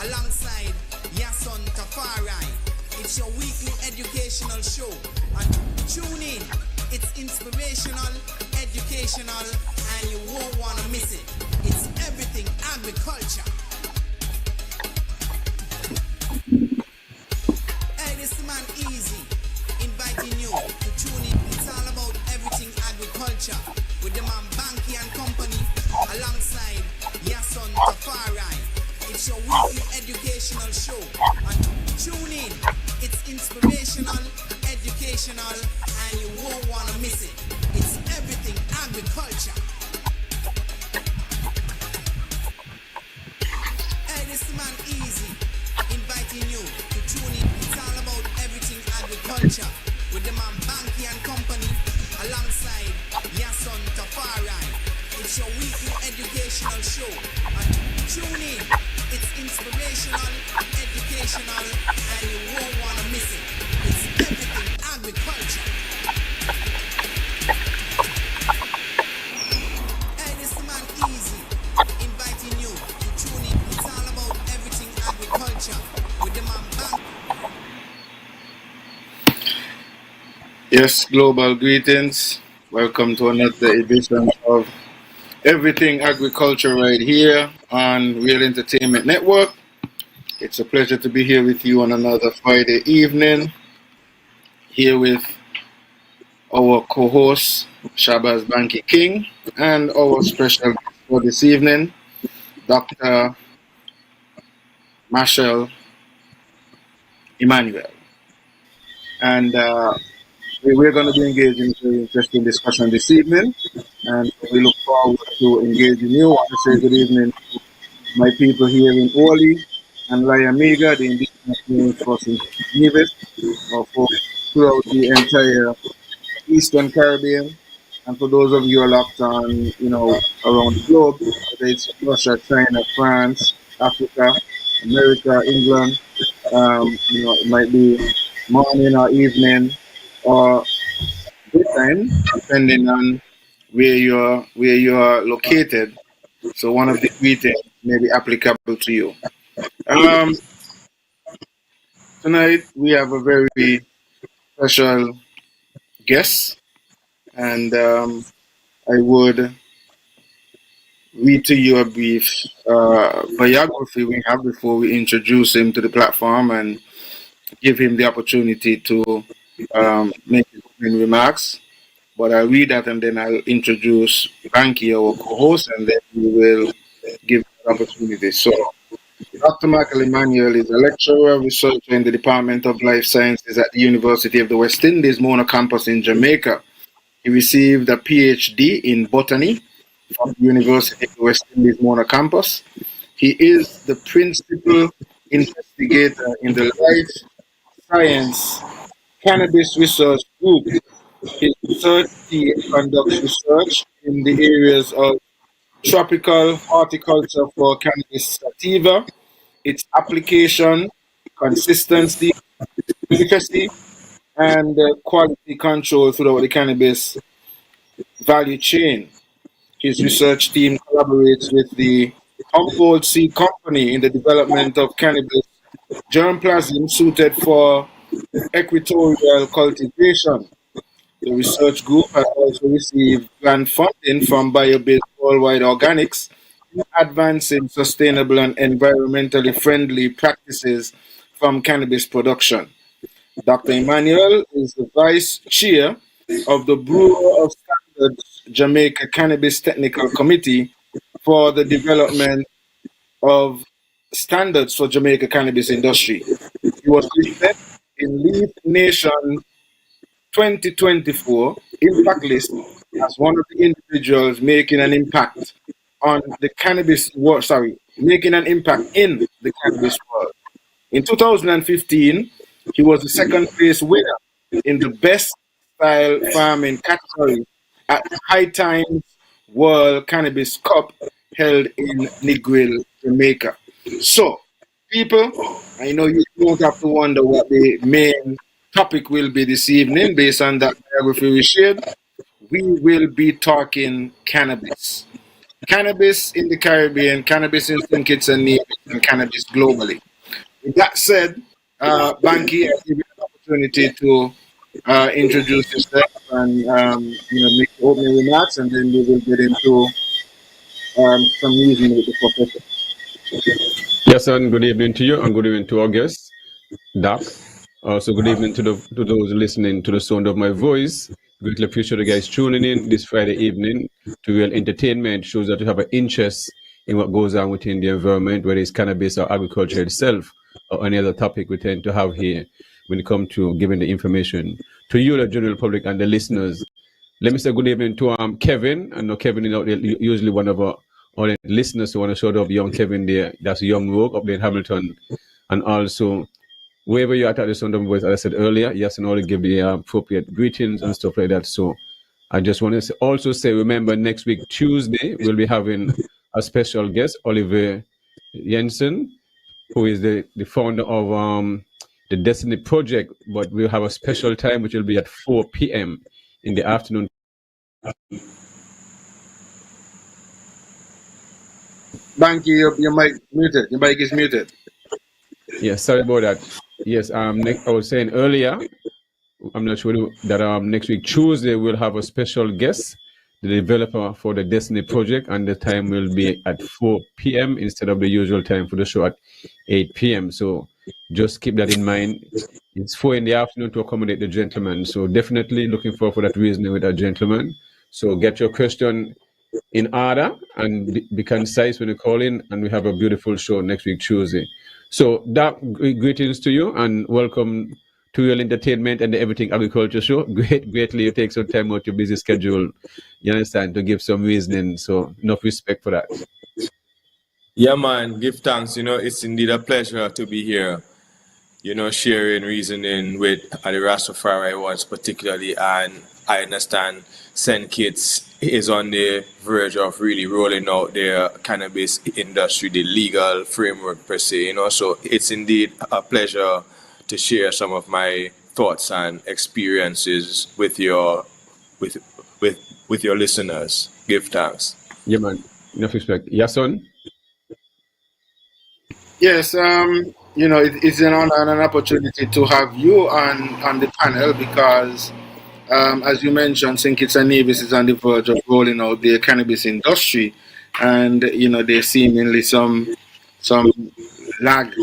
alongside Yahsonn Tafari. It's your weekly educational show. And tune in. It's inspirational, educational, and you won't want to miss it. It's everything agriculture. Hey, this man Easy inviting you to tune in. It's all about everything agriculture with the man Bankie and Company alongside Yahsonn Tafari. It's your weekly educational show. And tune in. It's inspirational, educational, and you won't want to miss it. It's everything agriculture. Hey, this man Easy inviting you to tune in. It's all about everything agriculture with the man Bankie and Company alongside Yahsonn Tafari. It's your weekly educational show. And tune in. It's inspirational, educational, and you won't want to miss it. It's everything agriculture. Hey, this man Easy inviting you to tune in. It's all about everything agriculture with the man Bank. Yes, global greetings. Welcome to another edition of Everything Agriculture right here on Real Entertainment Network. It's a pleasure to be here with you on another Friday evening, here with our co-host, Shabazz Bankie King, and our special guest for this evening, Dr. Machel Emanuel. And we're going to be engaging in a very interesting discussion this evening, and we look forward to engaging you. I want to say good evening to my people here in Oli and Layamiga, the indigenous community force in Nevis, or for throughout the entire Eastern Caribbean, and for those of you who are locked on, around the globe, whether it's Russia, China, France, Africa, America, England, it might be morning or evening or daytime, depending on where you're located. So one of the greetings may be applicable to you. Tonight we have a very special guest, and I would read to you a brief biography we have before we introduce him to the platform and give him the opportunity to make his opening remarks. But I'll read that and then I'll introduce Bankie, our co-host, and then we will give the opportunity. So, Dr. Machel Emanuel is a lecturer, researcher in the Department of Life Sciences at the University of the West Indies, Mona campus in Jamaica. He received a PhD in botany from the University of the West Indies, Mona campus. He is the principal investigator in the Life Science Cannabis Research Group. His research team conducts research in the areas of tropical horticulture for cannabis sativa, its application, consistency, efficacy, and quality control throughout the cannabis value chain. His research team collaborates with the Humboldt Seed Company in the development of cannabis germplasm suited for equatorial cultivation. The research group has also received grant funding from BioBase Worldwide Organics in advancing sustainable and environmentally friendly practices from cannabis production. Dr. Emanuel is the vice chair of the Bureau of Standards Jamaica Cannabis Technical Committee for the development of standards for Jamaica cannabis industry. He was listed in Leaf Nation 2024 impact list as one of the individuals making an impact on the cannabis world, making an impact in the cannabis world. In 2015, he was the second place winner in the best style farming category at High Times World Cannabis Cup held in Negril, Jamaica. So, people, I know you don't have to wonder what the main topic will be this evening based on that biography we shared. We will be talking cannabis. cannabis in the Caribbean, cannabis in St. Kitts and Nevis, and cannabis globally. With that said, Banky, I give you an opportunity to introduce yourself and make the opening remarks, and then we will get into some reasoning with the professor. Yes, and good evening to you, and good evening to our guests, Doc. Also, good evening to those listening to the sound of my voice. Greatly appreciate you guys tuning in this Friday evening to Real Entertainment. Shows that you have an interest in what goes on within the environment, whether it's cannabis or agriculture itself, or any other topic we tend to have here when it comes to giving the information to you, the general public, and the listeners. Let me say good evening to Kevin. I know Kevin is usually one of our listeners who want to shout out young Kevin there. That's Young Rogue up there in Hamilton. And also, wherever you're at the sound of my voice, as I said earlier, yes, and all to give the appropriate greetings and stuff like that. So I just want to also say, remember, next week, Tuesday, we'll be having a special guest, Oliver Jensen, who is the founder of the Destiny Project. But we'll have a special time, which will be at 4 p.m. in the afternoon. Banky, your mic muted. Your mic is muted. Yes, sorry about that. Yes, I was saying earlier, I'm not sure that next week Tuesday we'll have a special guest, the developer for the Destiny project, and the time will be at 4 p.m. instead of the usual time for the show at 8 p.m. So just keep that in mind. It's 4 in the afternoon to accommodate the gentleman. So definitely looking forward for that reasoning with that gentleman. So get your question in order and be concise when you call in, and we have a beautiful show next week Tuesday. So that greetings to you and welcome to your entertainment and the Everything Agriculture Show. Greatly you take some time out your busy schedule, you understand, to give some reasoning. So enough respect for that. Yeah, man, give thanks. It's indeed a pleasure to be here, sharing reasoning with the Rastafari ones particularly. And I understand St. Kitts is on the verge of really rolling out their cannabis industry, the legal framework per se. So it's indeed a pleasure to share some of my thoughts and experiences with with with with your listeners. Give thanks. Yeah, man. Enough respect. Yahsonn? Yes, it's an honor and an opportunity to have you on the panel because, as you mentioned, St. Kitts and Nevis is on the verge of rolling out their cannabis industry, and there's seemingly some lag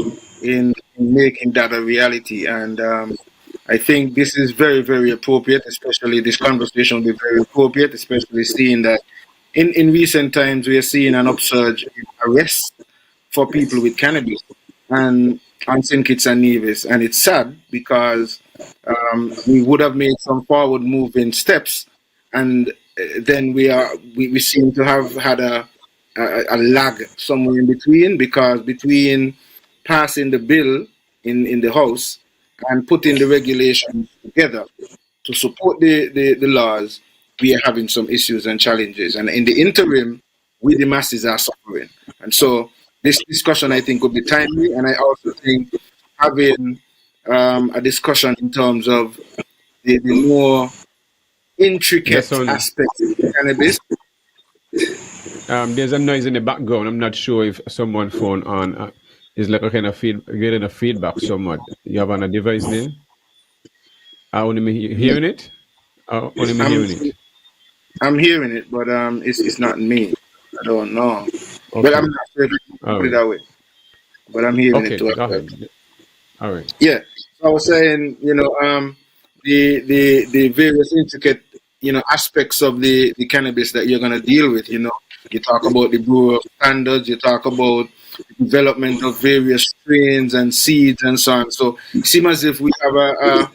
in making that a reality. And I think this is very, very appropriate, especially this conversation will be very appropriate, especially seeing that in recent times we are seeing an upsurge in arrests for people with cannabis and on St. Kitts and Nevis. And it's sad because we would have made some forward moving steps, and then we seem to have had a lag somewhere in between, because between passing the bill in the House and putting the regulations together to support the laws, we are having some issues and challenges. And in the interim, we, the masses, are suffering. And so this discussion, I think, would be timely. And I also think having a discussion in terms of the more intricate Yahsonn, aspects of cannabis. there's a noise in the background. I'm not sure if someone phone on. It's like a kind of getting a feedback somewhat. You have on a device there? I only me hearing it? Only me I'm hearing it? I'm hearing it, but it's not me. I don't know. But I'm Okay. not sure if you can All put it right. that way. But I'm hearing it Okay, too as go well. ahead. All right. Yeah. So I was saying, the various intricate, aspects of the cannabis that you're gonna deal with. You talk about the Bureau of Standards. You talk about the development of various strains and seeds and so on. So it seems as if we have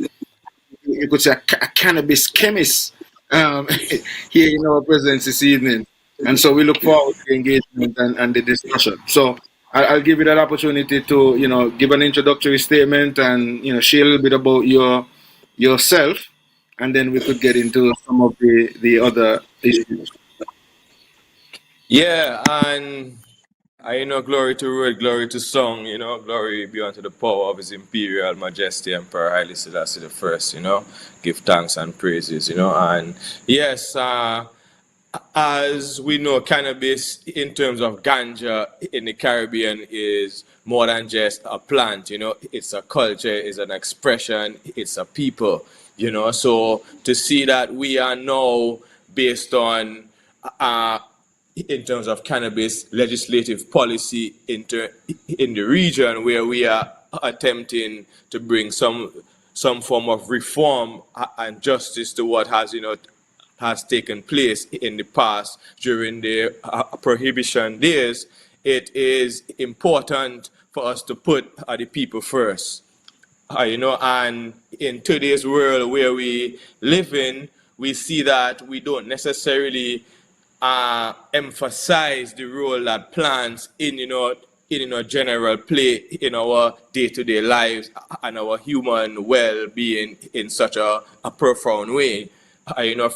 you could say a cannabis chemist here in our presence this evening. And so we look forward to the engagement and the discussion. So I'll give you that opportunity to, give an introductory statement and, share a little bit about yourself, and then we could get into some of the other issues. Yeah, and glory to word, glory to song, glory be unto the power of his imperial majesty, Emperor Haile Selassie the First, give thanks and praises, and yes, as we know, cannabis in terms of ganja in the Caribbean is more than just a plant. It's a culture, it's an expression, it's a people. So to see that we are now based on, in terms of cannabis legislative policy in the region, where we are attempting to bring some form of reform and justice to what has taken place in the past during the prohibition days. It is important for us to put the people first. And in today's world where we live in, we see that we don't necessarily emphasize the role that plants in general play in our day-to-day lives and our human well-being in such a profound way.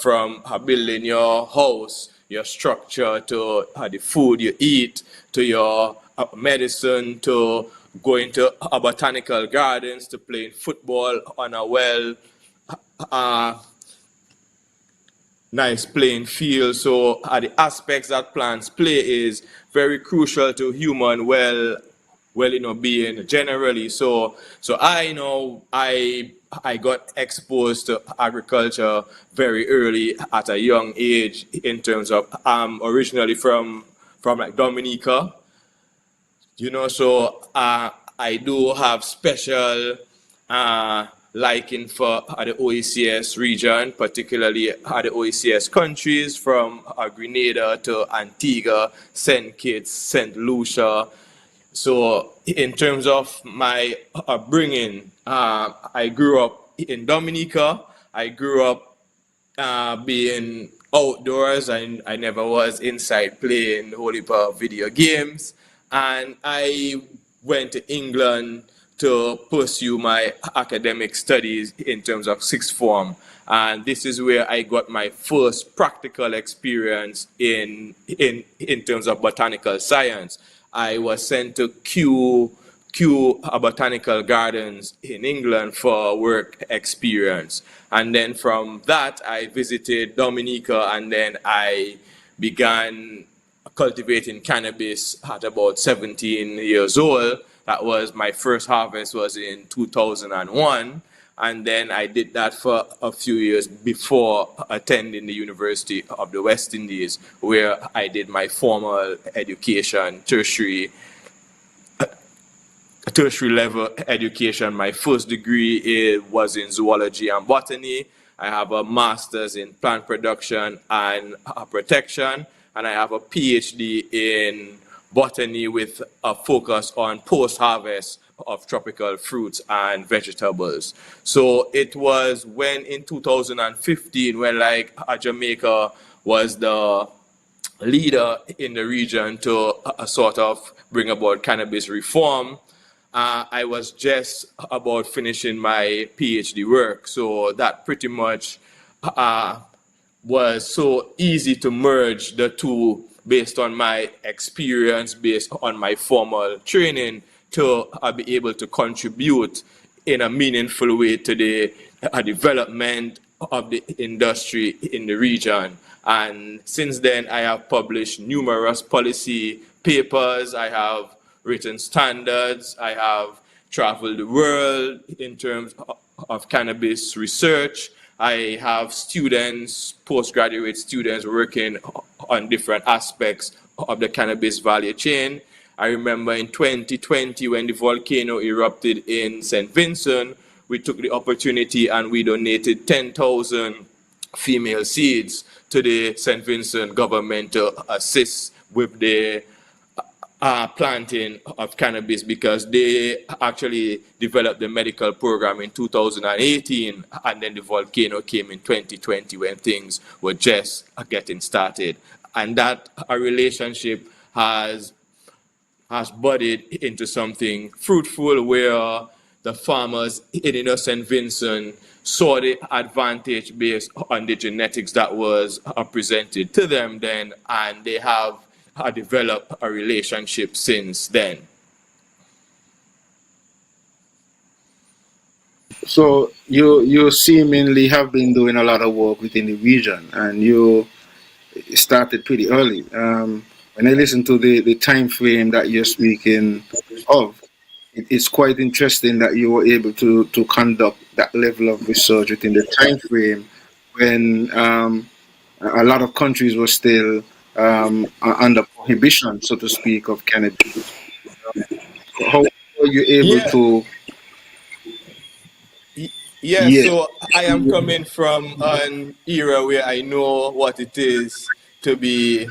From building your house, your structure, to the food you eat, to your medicine, to going to botanical gardens, to playing football on a nice playing field. So the aspects that plants play is very crucial to human being generally. So I know I got exposed to agriculture very early at a young age, in terms of originally from like Dominica. So I do have special liking for the OECS region, particularly the OECS countries from Grenada to Antigua, St. Kitts, St. Lucia. So in terms of my upbringing, I grew up in Dominica. I grew up being outdoors. I never was inside playing whole heap of video games. And I went to England to pursue my academic studies in terms of sixth form. And this is where I got my first practical experience in terms of botanical science. I was sent to Kew Botanical Gardens in England for work experience. And then from that, I visited Dominica, and then I began cultivating cannabis at about 17 years old. That was my first harvest was in 2001. And then I did that for a few years before attending the University of the West Indies, where I did my formal education, tertiary level education. My first degree was in zoology and botany. I have a master's in plant production and protection, and I have a PhD in botany with a focus on post-harvest of tropical fruits and vegetables. So it was when in 2015, when Jamaica was the leader in the region to sort of bring about cannabis reform. I was just about finishing my PhD work, so that pretty much was so easy to merge the two based on my experience, based on my formal training, to be able to contribute in a meaningful way to the development of the industry in the region. And since then, I have published numerous policy papers. I have written standards. I have traveled the world in terms of cannabis research. I have students, postgraduate students, working on different aspects of the cannabis value chain. I remember in 2020, when the volcano erupted in St. Vincent, we took the opportunity and we donated 10,000 female seeds to the St. Vincent government to assist with the planting of cannabis, because they actually developed the medical program in 2018, and then the volcano came in 2020 when things were just getting started. And that relationship has budded into something fruitful, where the farmers in St. Vincent saw the advantage based on the genetics that was presented to them then, and they have developed a relationship since then. So you seemingly have been doing a lot of work within the region, and it started pretty early. When I listen to the time frame that you're speaking of, it's quite interesting that you were able to conduct that level of research within the time frame when a lot of countries were still under prohibition, so to speak, of cannabis. How were you able Yeah, to? yeah. Yeah, So I am coming from an era where I know what it is to be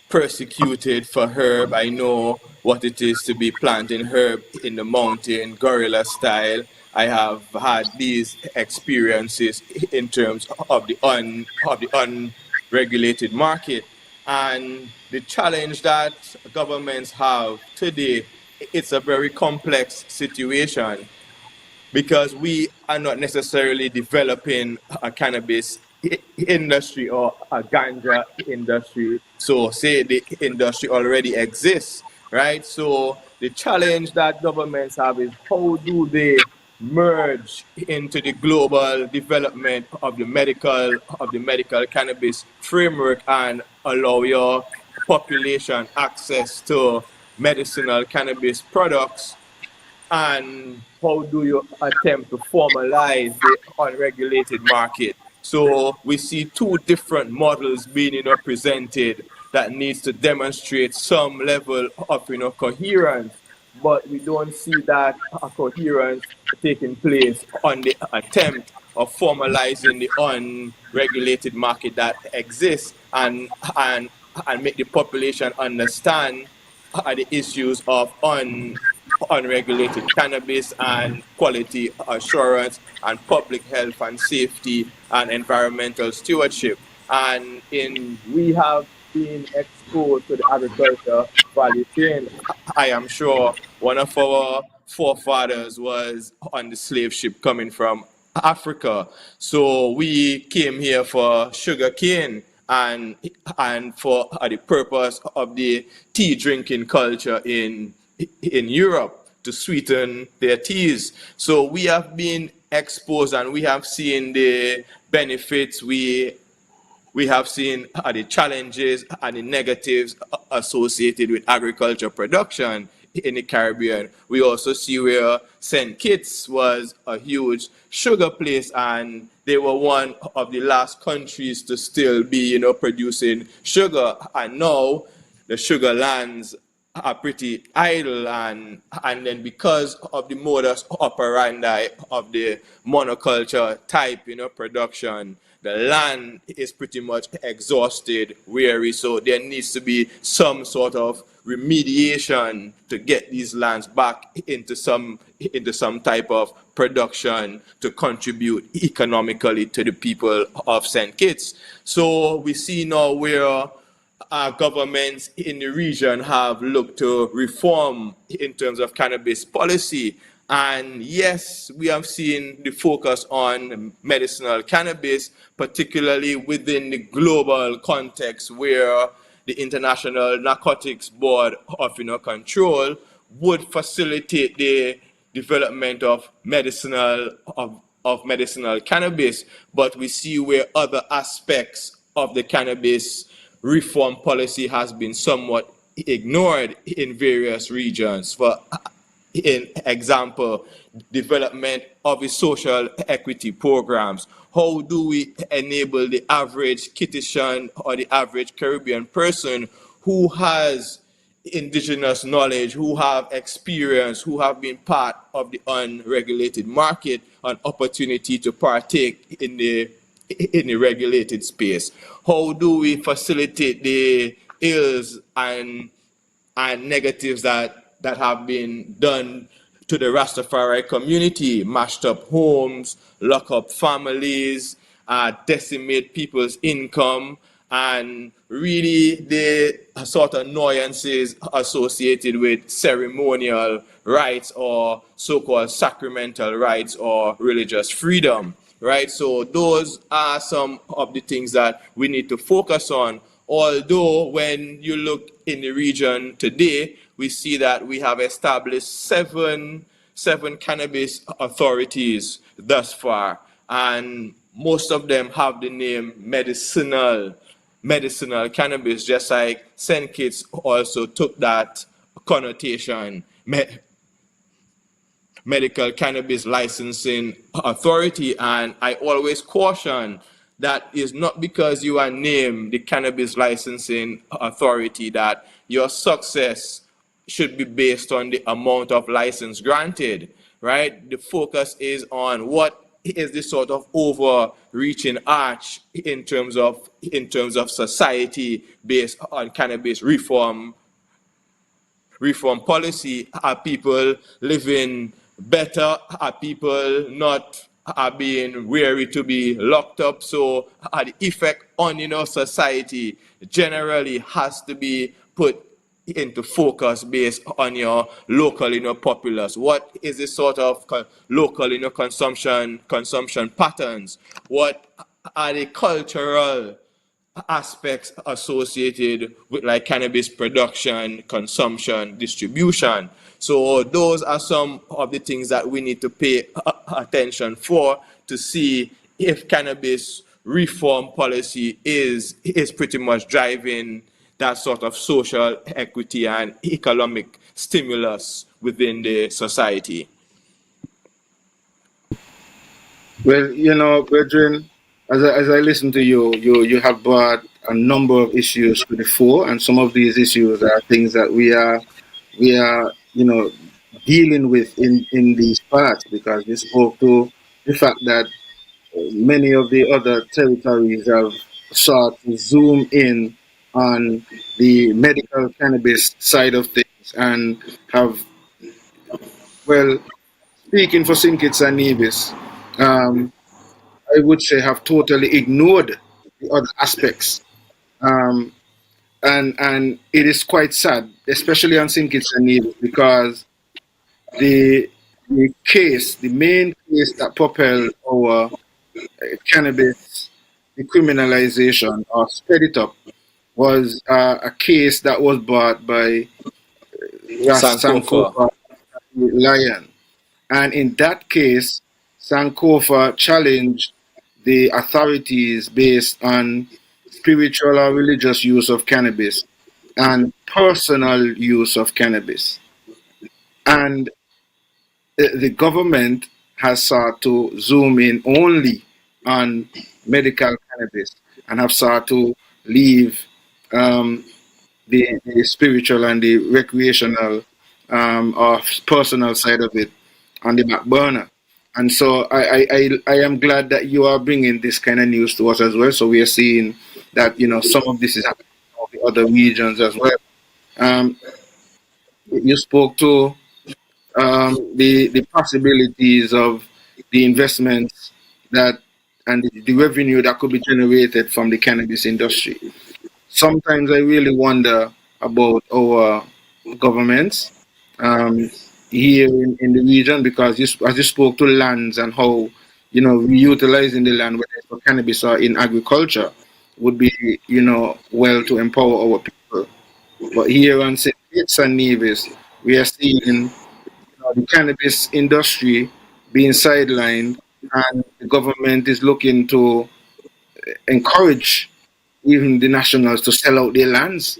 persecuted for herb. I know what it is to be planting herb in the mountain, guerrilla style. I have had these experiences in terms of the unregulated market, and the challenge that governments have today. It's a very complex situation because we are not necessarily developing a cannabis industry or a ganja industry. So say the industry already exists, right? So the challenge that governments have is how do they merge into the global development of the medical cannabis framework and allow your population access to medicinal cannabis products, and how do you attempt to formalize the unregulated market? So we see two different models being presented that needs to demonstrate some level of coherence, but we don't see that a coherence taking place on the attempt of formalizing the unregulated market that exists, and and make the population understand the issues of unregulated cannabis and quality assurance and public health and safety and environmental stewardship. And in we have been exposed to the agriculture value chain. I am sure one of our forefathers was on the slave ship coming from Africa. So we came here for sugar cane and for the purpose of the tea drinking culture in Europe to sweeten their teas. So we have been exposed and we have seen the benefits. We have seen the challenges and the negatives associated with agriculture production in the Caribbean. We also see where St. Kitts was a huge sugar place, and they were one of the last countries to still be, producing sugar. And now the sugar lands are pretty idle, and then because of the modus operandi of the monoculture type production, the land is pretty much exhausted, weary. So there needs to be some sort of remediation to get these lands back into some type of production to contribute economically to the people of St. Kitts. So we see now where governments in the region have looked to reform in terms of cannabis policy. And yes, we have seen the focus on medicinal cannabis, particularly within the global context where the International Narcotics Board of Control would facilitate the development of medicinal cannabis. But we see where other aspects of the cannabis reform policy has been somewhat ignored in various regions. For in example, development of the social equity programs. How do we enable the average Kittitian or the average Caribbean person who has indigenous knowledge, who have experience, who have been part of the unregulated market, an opportunity to partake in the regulated space? How do we facilitate the ills and negatives that have been done to the Rastafari community, mashed up homes, lock up families, decimate people's income, and really the sort of annoyances associated with ceremonial rights or so-called sacramental rights or religious freedom, right? So those are some of the things that we need to focus on. Although when you look in the region today, we see that we have established seven cannabis authorities thus far, and most of them have the name medicinal, medicinal cannabis, just like St. Kitts also took that connotation, medical cannabis licensing authority. And I always caution that is not because you are named the cannabis licensing authority that your success should be based on the amount of license granted, right? The focus is on what is the sort of overreaching arch in terms of society based on cannabis reform policy. Are people living better? Are people not are being wary to be locked up? So the effect on society generally has to be put into focus based on your local populace. What is the sort of local consumption patterns? What are the cultural aspects associated with like cannabis production, consumption, distribution? So those are some of the things that we need to pay attention for to see if cannabis reform policy is pretty much driving that sort of social equity and economic stimulus within the society. Well, brethren, as I listen to you, you have brought a number of issues to the fore, and some of these issues are things that we are dealing with in these parts, because we spoke to the fact that many of the other territories have sought to zoom in on the medical cannabis side of things and have, well, speaking for St. Kitts and Nevis, um, I would say have totally ignored the other aspects. Um, and it is quite sad, especially on St. Kitts and Nevis, because the the main case that propelled our cannabis decriminalization or sped it up was a case that was brought by Sankofa. Sankofa Lion. And in that case, Sankofa challenged the authorities based on spiritual or religious use of cannabis and personal use of cannabis. And the government has sought to zoom in only on medical cannabis and have sought to leave um, the spiritual and the recreational or personal side of it on the back burner. And so I am glad that you are bringing this kind of news to us as well. So we are seeing that some of this is happening in the other regions as well. Um, you spoke to the possibilities of the investments that and the revenue that could be generated from the cannabis industry. Sometimes I really wonder about our governments um, here in the region, because as you spoke to lands and how reutilizing the land, whether it's for cannabis or in agriculture, would be well to empower our people. But here on St. Kitts and Nevis, we are seeing the cannabis industry being sidelined, and the government is looking to encourage even the nationals to sell out their lands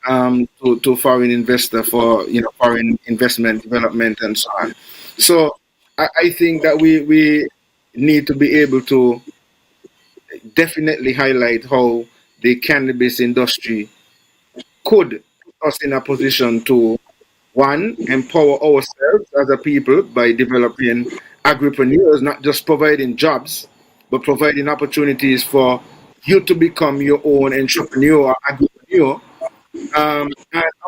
to foreign investor for foreign investment development and so on. So I think that we need to be able to definitely highlight how the cannabis industry could put us in a position to, one, empower ourselves as a people by developing agripreneurs, not just providing jobs, but providing opportunities for you to become your own entrepreneur or agripreneur, and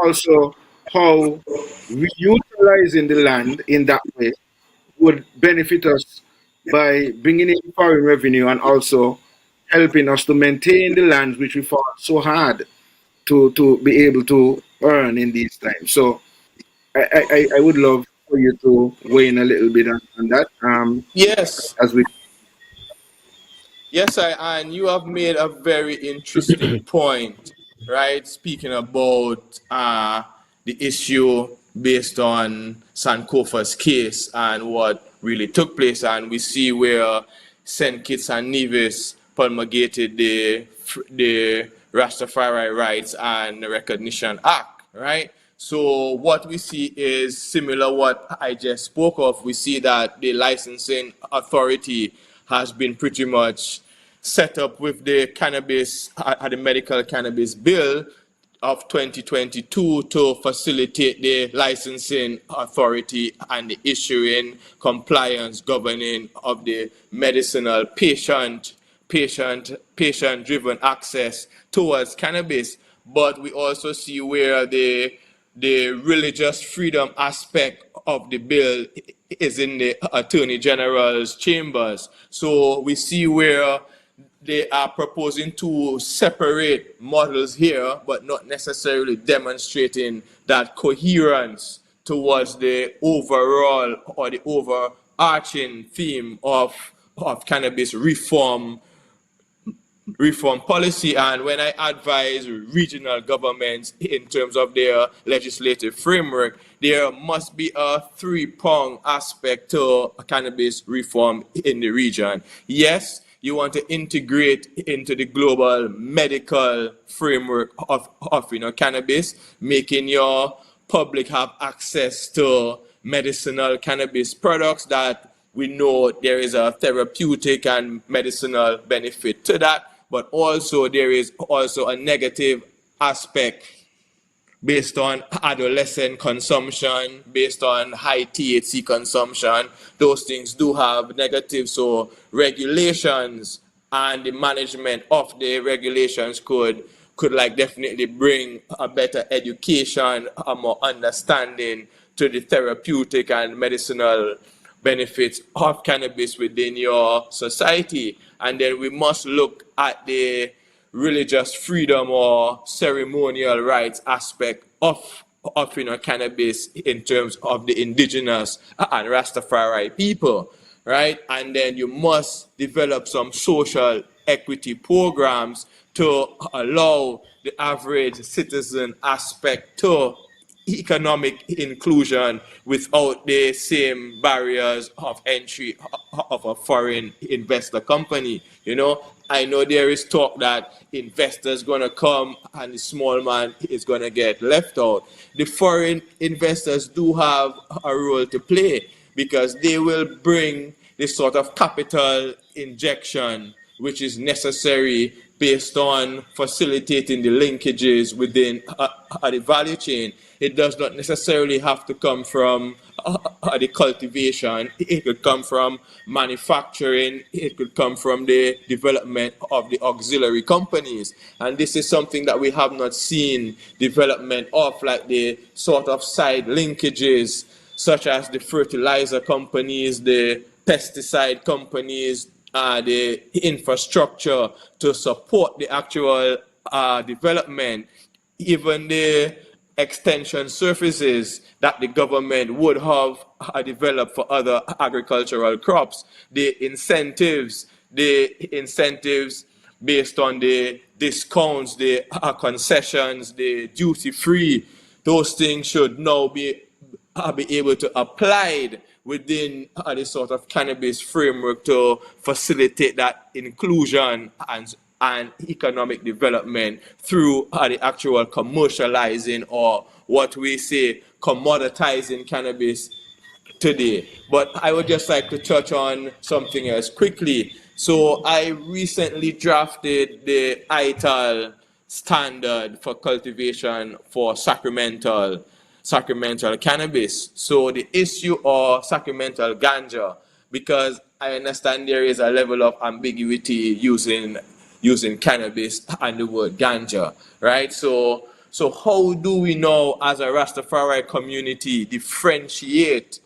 also how reutilizing the land in that way would benefit us by bringing in foreign revenue and also helping us to maintain the lands which we fought so hard to be able to earn in these times. So I would love for you to weigh in a little bit on that Yes. as we. Yes, and you have made a very interesting point, right? Speaking about the issue based on Sankofa's case and what really took place, and we see where St. Kitts and Nevis promulgated the Rastafari Rights and Recognition Act, right? So what we see is similar what I just spoke of. We see that the licensing authority has been pretty much set up with the cannabis, the medical cannabis bill of 2022 to facilitate the licensing authority and the issuing compliance governing of the medicinal patient-driven access towards cannabis. But we also see where the religious freedom aspect of the bill is in the Attorney General's chambers. So we see where they are proposing to separate models here, but not necessarily demonstrating that coherence towards the overall or the overarching theme of cannabis reform policy. And when I advise regional governments in terms of their legislative framework, there must be a three-pronged aspect to cannabis reform in the region. Yes, you want to integrate into the global medical framework of cannabis, making your public have access to medicinal cannabis products that we know there is a therapeutic and medicinal benefit to that, but also there is also a negative aspect based on adolescent consumption, based on high THC consumption. Those things do have negatives. So regulations and the management of the regulations could like definitely bring a better education, a more understanding to the therapeutic and medicinal benefits of cannabis within your society. And then we must look at the religious freedom or ceremonial rights aspect of cannabis in terms of the indigenous and Rastafari people, right? And then you must develop some social equity programs to allow the average citizen aspect to economic inclusion without the same barriers of entry of a foreign investor company. I know there is talk that investors gonna come and the small man is gonna get left out. The foreign investors do have a role to play because they will bring this sort of capital injection which is necessary based on facilitating the linkages within the value chain. It does not necessarily have to come from the cultivation. It could come from manufacturing. It could come from the development of the auxiliary companies. And this is something that we have not seen development of, like the sort of side linkages, such as the fertilizer companies, the pesticide companies, the infrastructure to support the actual development, even the extension surfaces that the government would have developed for other agricultural crops, the incentives based on the discounts, the concessions, the duty-free, those things should now be able to applied within the sort of cannabis framework to facilitate that inclusion and economic development through the actual commercializing, or what we say commoditizing cannabis today. But I would just like to touch on something else quickly. So I recently drafted the ITAL standard for cultivation for sacramental cannabis. So the issue of sacramental ganja, because I understand there is a level of ambiguity using cannabis and the word ganja, right? So how do we know as a Rastafari community differentiate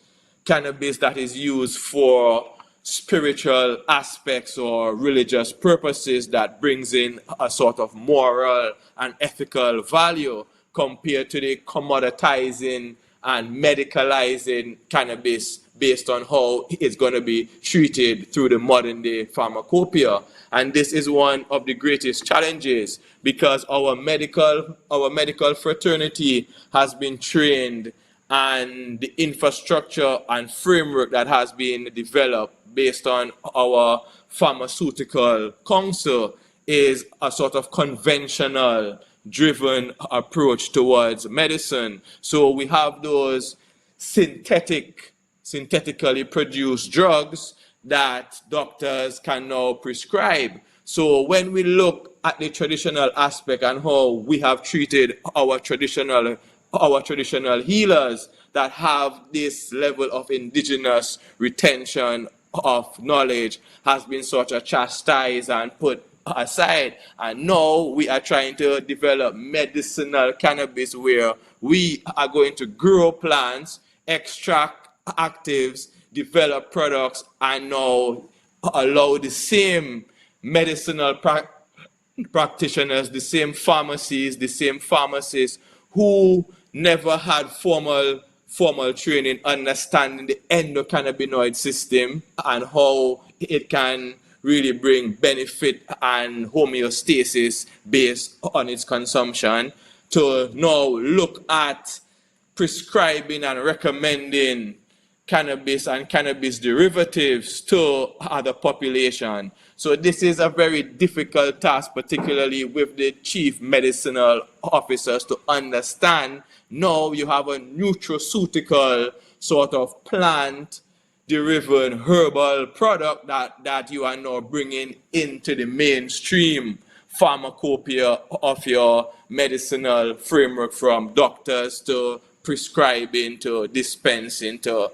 cannabis that is used for spiritual aspects or religious purposes that brings in a sort of moral and ethical value compared to the commoditizing and medicalizing cannabis based on how it's going to be treated through the modern day pharmacopoeia? And this is one of the greatest challenges, because our medical fraternity has been trained, and the infrastructure and framework that has been developed based on our pharmaceutical council is a sort of conventional driven approach towards medicine. So we have those synthetically produced drugs that doctors can now prescribe. So when we look at the traditional aspect and how we have treated our traditional healers that have this level of indigenous retention of knowledge has been sort of chastised and put aside. And now we are trying to develop medicinal cannabis where we are going to grow plants, extract actives, develop products, and now allow the same medicinal practitioners, the same pharmacies, the same pharmacists who never had formal training understanding the endocannabinoid system and how it can really bring benefit and homeostasis based on its consumption, to now look at prescribing and recommending cannabis and cannabis derivatives to the population. So this is a very difficult task, particularly with the chief medicinal officers, to understand now you have a nutraceutical sort of plant-driven herbal product that you are now bringing into the mainstream pharmacopoeia of your medicinal framework, from doctors to prescribing to dispensing to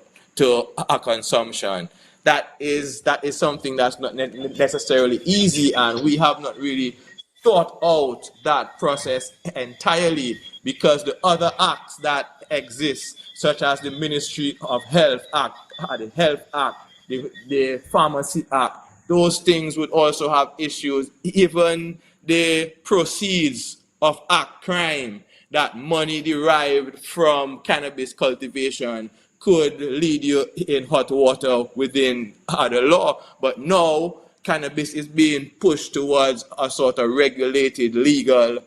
a consumption. That is something that's not necessarily easy, and we have not really thought out that process entirely, because the other acts that exist, such as the Ministry of Health Act, the Health Act, the Pharmacy Act, those things would also have issues. Even the proceeds of act crime, that money derived from cannabis cultivation, could lead you in hot water within the law. But now cannabis is being pushed towards a sort of regulated legal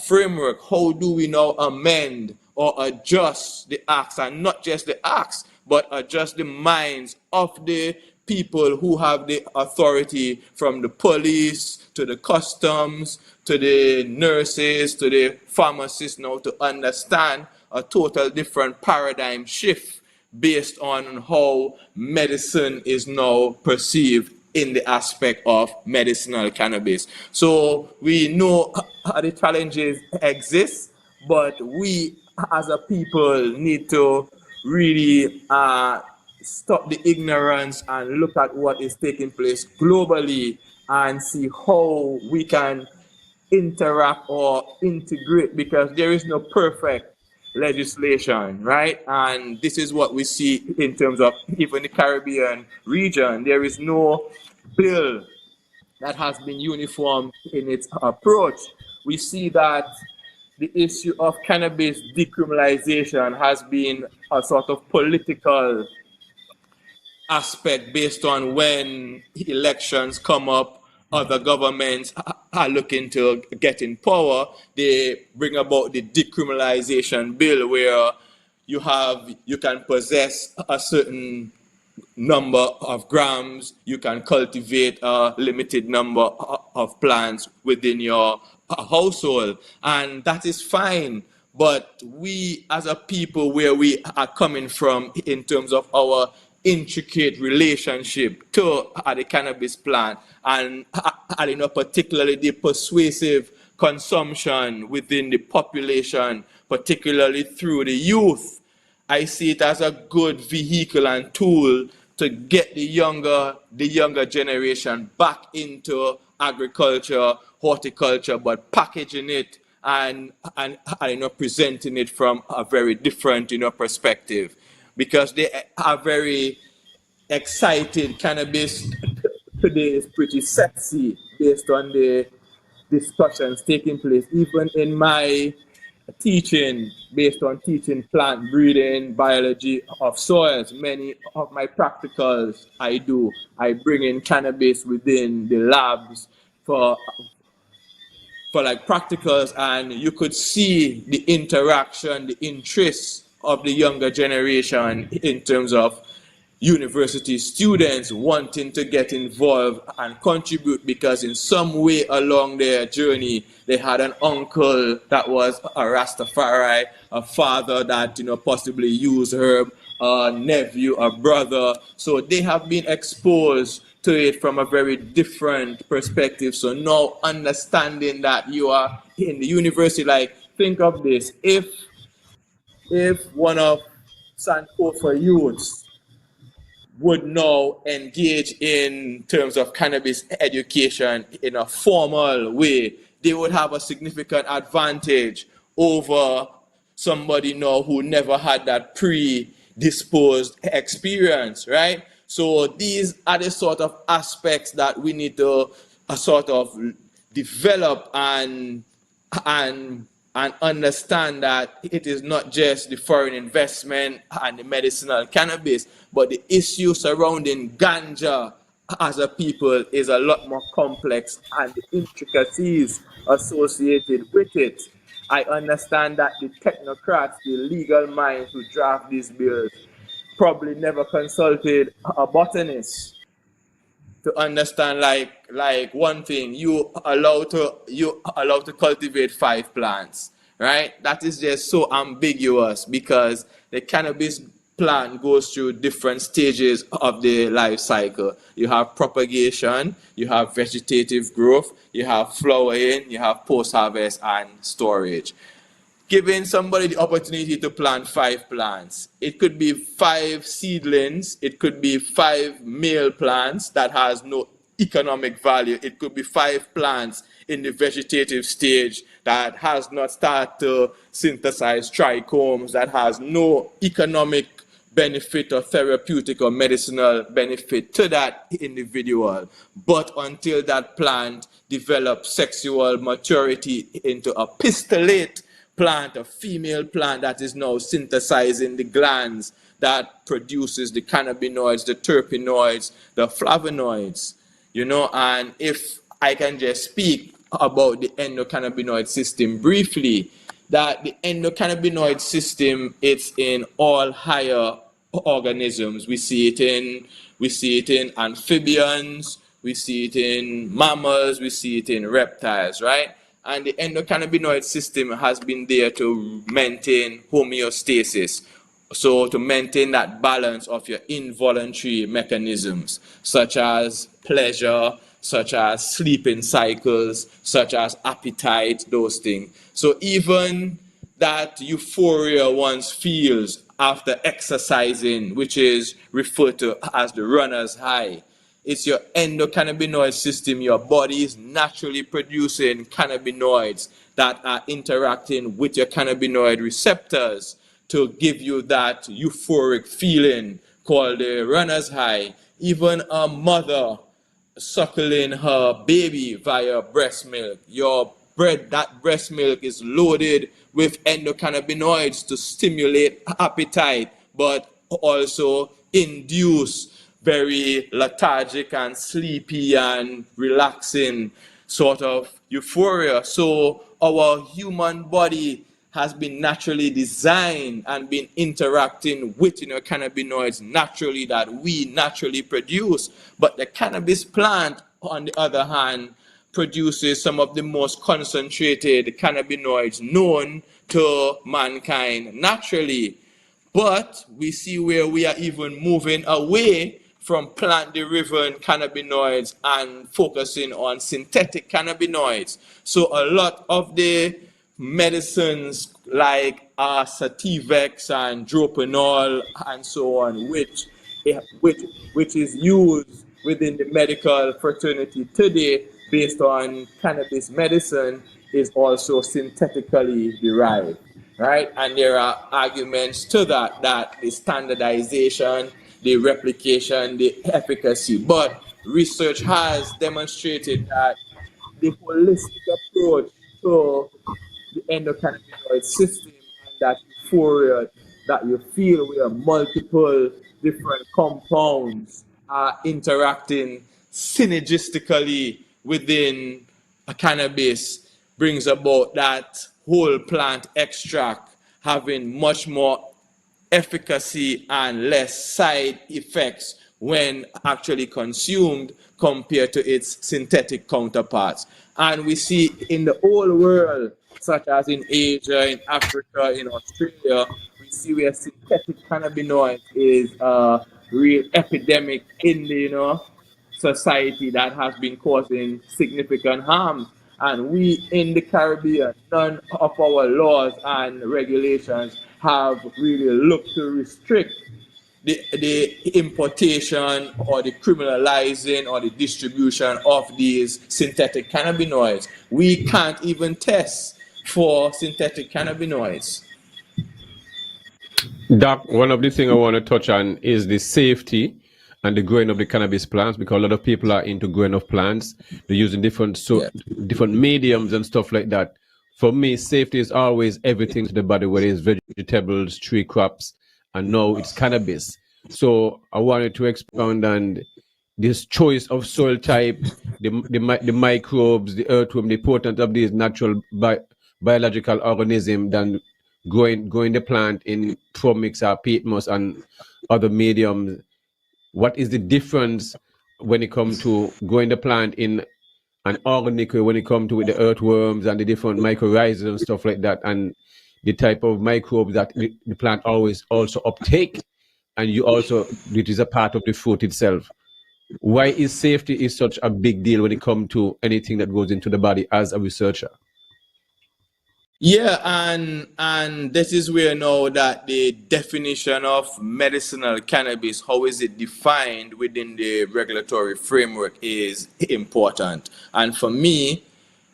framework. How do we now amend or adjust the acts, and not just the acts, but adjust the minds of the people who have the authority, from the police to the customs to the nurses to the pharmacists, now to understand a total different paradigm shift based on how medicine is now perceived in the aspect of medicinal cannabis. So we know the challenges exist, but we as a people need to really stop the ignorance and look at what is taking place globally and see how we can interact or integrate, because there is no perfect legislation, right? And this is what we see in terms of even the Caribbean region. There is no bill that has been uniform in its approach. We see that the issue of cannabis decriminalization has been a sort of political aspect based on when elections come up, other governments are looking to get in power. They bring about the decriminalization bill, where you can possess a certain number of grams, you can cultivate a limited number of plants within your household, and that is fine. But we as a people, where we are coming from in terms of our intricate relationship to the cannabis plant, and particularly the persuasive consumption within the population, particularly through the youth, I see it as a good vehicle and tool to get the younger generation back into agriculture, horticulture, but packaging it and presenting it from a very different perspective, because they are very excited. Cannabis today is pretty sexy based on the discussions taking place, even in my teaching, based on teaching plant breeding, biology of soils. Many of my practicals I bring in cannabis within the labs for like practicals, and you could see the interaction, the interest of the younger generation in terms of university students wanting to get involved and contribute because in some way along their journey they had an uncle that was a Rastafari, a father that possibly used herb, a nephew, a brother. So they have been exposed to it from a very different perspective. So now understanding that you are in the university, like think of this, if one of Sankofa youths would now engage in terms of cannabis education in a formal way, they would have a significant advantage over somebody now who never had that predisposed experience, right? So these are the sort of aspects that we need to sort of develop and and understand that it is not just the foreign investment and the medicinal cannabis, but the issue surrounding ganja as a people is a lot more complex and the intricacies associated with it. I understand that the technocrats, the legal minds who draft these bills, probably never consulted a botanist to understand like one thing, you allowed to cultivate 5 plants, right? That is just so ambiguous because the cannabis plant goes through different stages of the life cycle. You have propagation, you have vegetative growth, you have flowering, you have post harvest and storage. Giving somebody the opportunity to plant 5 plants. It could be 5 seedlings, it could be 5 male plants that has no economic value. It could be 5 plants in the vegetative stage that has not started to synthesize trichomes, that has no economic benefit or therapeutic or medicinal benefit to that individual. But until that plant develops sexual maturity into a pistillate plant, a female plant that is now synthesizing the glands that produces the cannabinoids, the terpenoids, the flavonoids, and if I can just speak about the endocannabinoid system briefly, that the endocannabinoid system, it's in all higher organisms. We see it in amphibians, we see it in mammals, we see it in reptiles, right? And the endocannabinoid system has been there to maintain homeostasis. So to maintain that balance of your involuntary mechanisms, such as pleasure, such as sleeping cycles, such as appetite, those things. So even that euphoria one feels after exercising, which is referred to as the runner's high, it's your endocannabinoid system. Your body is naturally producing cannabinoids that are interacting with your cannabinoid receptors to give you that euphoric feeling called the runner's high. Even a mother suckling her baby via breast milk, that breast milk is loaded with endocannabinoids to stimulate appetite, but also induce very lethargic and sleepy and relaxing sort of euphoria. So our human body has been naturally designed and been interacting with cannabinoids naturally that we naturally produce. But the cannabis plant, on the other hand, produces some of the most concentrated cannabinoids known to mankind naturally. But we see where we are even moving away from plant-derived cannabinoids and focusing on synthetic cannabinoids. So a lot of the medicines like Sativex and Dropanol and so on, which is used within the medical fraternity today based on cannabis medicine, is also synthetically derived, right? And there are arguments to that the standardization, the replication, the efficacy. But research has demonstrated that the holistic approach to the endocannabinoid system and that euphoria that you feel where multiple different compounds are interacting synergistically within a cannabis brings about that whole plant extract having much more efficacy and less side effects when actually consumed compared to its synthetic counterparts. And we see in the whole world, such as in Asia, in Africa, in Australia, we see where synthetic cannabinoids is a real epidemic in the society that has been causing significant harm. And we in the Caribbean, none of our laws and regulations have really looked to restrict the importation or the criminalizing or the distribution of these synthetic cannabinoids. We can't even test for synthetic cannabinoids. Doc, one of the things I want to touch on is the safety and the growing of the cannabis plants, because a lot of people are into growing of plants. They're using Yeah. different mediums and stuff like that. For me, safety is always everything to the body, whether it's vegetables, tree crops, and now it's cannabis. So I wanted to expound on this choice of soil type, the microbes, the earthworm, the importance of these natural biological organisms than growing the plant in Promix or peat moss and other mediums. What is the difference when it comes to growing the plant in an organic way, when it comes to the earthworms and the different mycorrhizas and stuff like that, and the type of microbes that the plant always also uptake, and you also, it is a part of the fruit itself. Why is safety is such a big deal when it comes to anything that goes into the body as a researcher? Yeah, and this is where now that the definition of medicinal cannabis, how is it defined within the regulatory framework, is important. And for me,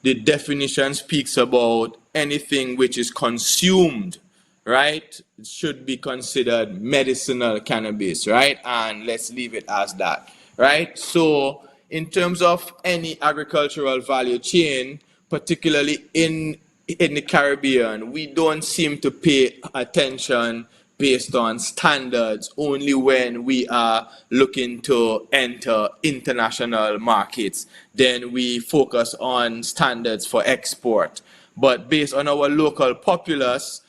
the definition speaks about anything which is consumed, right? It should be considered medicinal cannabis, right? And let's leave it as that, right? So, in terms of any agricultural value chain, particularly in the Caribbean, we don't seem to pay attention based on standards only when we are looking to enter international markets. Then we focus on standards for export. But based on our local populace,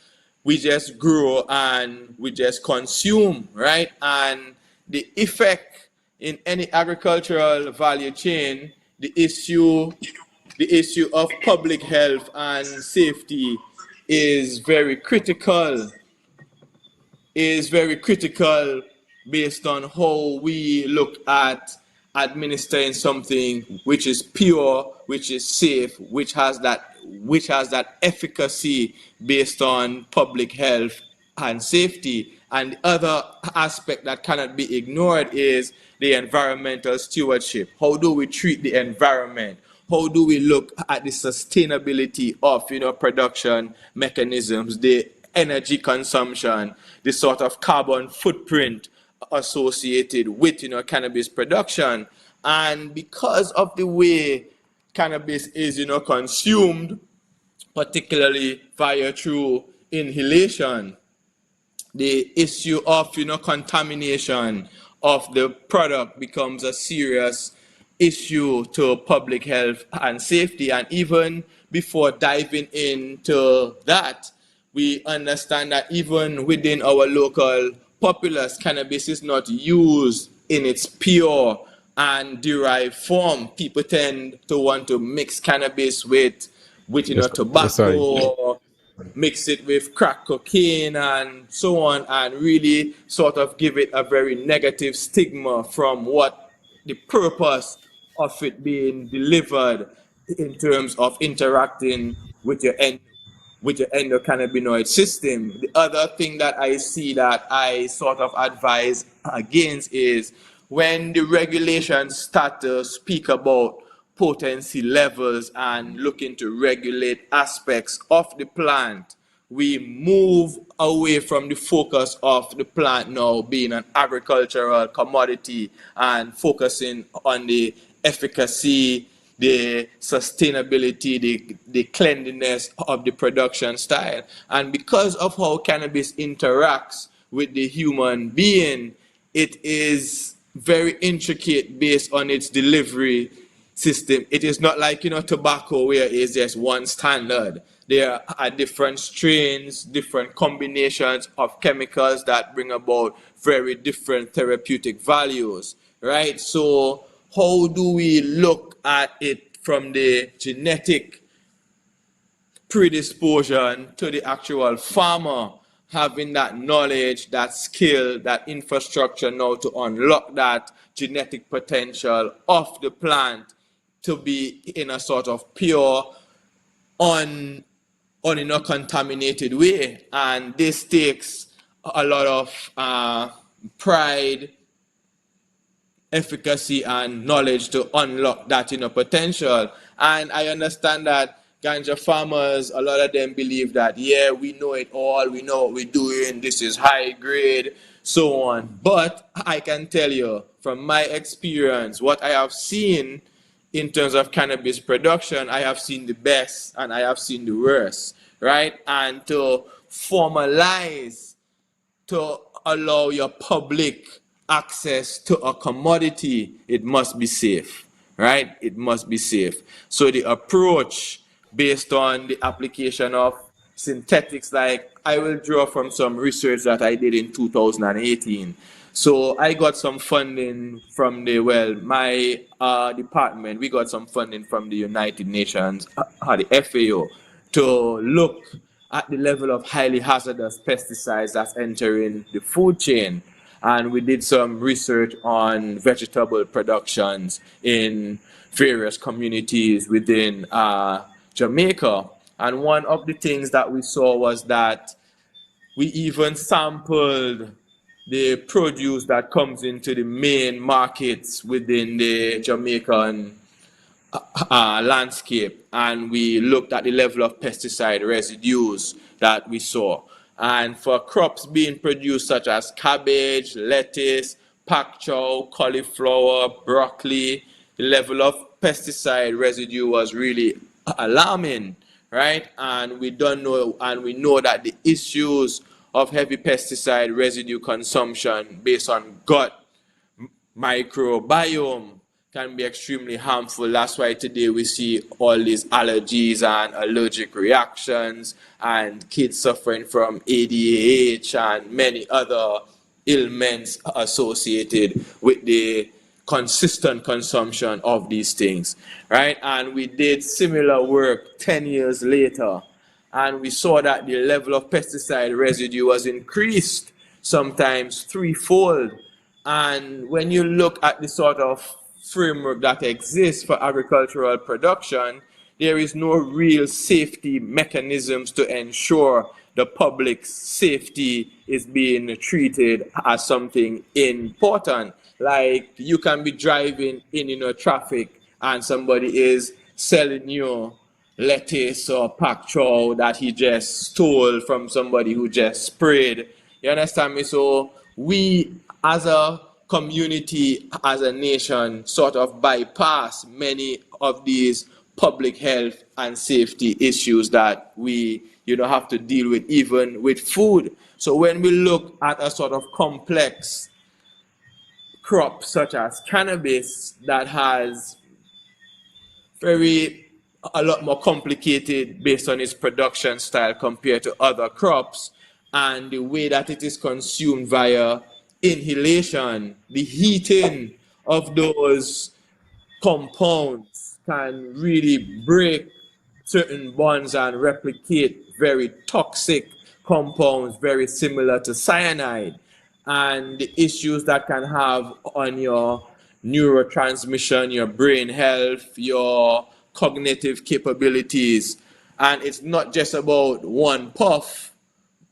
we just grow and we just consume, right? And the effect in any agricultural value chain, the issue of public health and safety is very critical based on how we look at administering something which is pure, which is safe, which has that efficacy based on public health and safety. And the other aspect that cannot be ignored is the environmental stewardship. How do we treat the environment? How do we look at the sustainability of production mechanisms, the energy consumption, the sort of carbon footprint associated with cannabis production? And because of the way cannabis is consumed, particularly via through inhalation, the issue of contamination of the product becomes a serious issue to public health and safety. And even before diving into that, we understand that even within our local populace, cannabis is not used in its pure and derived form. People tend to want to mix cannabis with Yes, yes, sorry. tobacco, mix it with crack cocaine and so on, and really sort of give it a very negative stigma from what the purpose of it being delivered in terms of interacting with your endocannabinoid system. The other thing that I see that I sort of advise against is when the regulations start to speak about potency levels and looking to regulate aspects of the plant, we move away from the focus of the plant now being an agricultural commodity and focusing on the efficacy, the sustainability, the cleanliness of the production style. And because of how cannabis interacts with the human being, it is very intricate based on its delivery system. It is not like tobacco where it's just one standard. There are different strains, different combinations of chemicals that bring about very different therapeutic values, right? So how do we look at it from the genetic predisposition to the actual farmer having that knowledge, that skill, that infrastructure now to unlock that genetic potential of the plant to be in a sort of pure, contaminated way. And this takes a lot of pride, efficacy, and knowledge to unlock that potential. And I understand that ganja farmers, a lot of them believe that, yeah, we know it all, we know what we're doing, this is high grade, so on. But I can tell you from my experience, what I have seen in terms of cannabis production, I have seen the best and I have seen the worst, right? And to formalize, to allow your public access to a commodity, it must be safe, right? It must be safe. So the approach based on the application of synthetics, like I will draw from some research that I did in 2018. So I got some funding from my department, we got some funding from the United Nations, the FAO, to look at the level of highly hazardous pesticides that's entering the food chain. And we did some research on vegetable productions in various communities within Jamaica. And one of the things that we saw was that we even sampled the produce that comes into the main markets within the Jamaican landscape, and we looked at the level of pesticide residues that we saw. And for crops being produced such as cabbage, lettuce, pak chow, cauliflower, broccoli, the level of pesticide residue was really alarming, right? And we know that the issues of heavy pesticide residue consumption based on gut microbiome can be extremely harmful. That's why today we see all these allergies and allergic reactions and kids suffering from ADAH and many other ailments associated with the consistent consumption of these things, right? And we did similar work 10 years later, and we saw that the level of pesticide residue was increased, sometimes threefold. And when you look at the sort of framework that exists for agricultural production, there is no real safety mechanisms to ensure the public's safety is being treated as something important. Like you can be driving in traffic and somebody is selling you lettuce or pak chow that he just stole from somebody who just sprayed. You understand me? So we as a community, as a nation, sort of bypass many of these public health and safety issues that we have to deal with, even with food. So when we look at a sort of complex crop such as cannabis that has a lot more complicated based on its production style compared to other crops, and the way that it is consumed via inhalation, the heating of those compounds can really break certain bonds and replicate very toxic compounds very similar to cyanide, and the issues that can have on your neurotransmission, your brain health, your cognitive capabilities. And it's not just about one puff,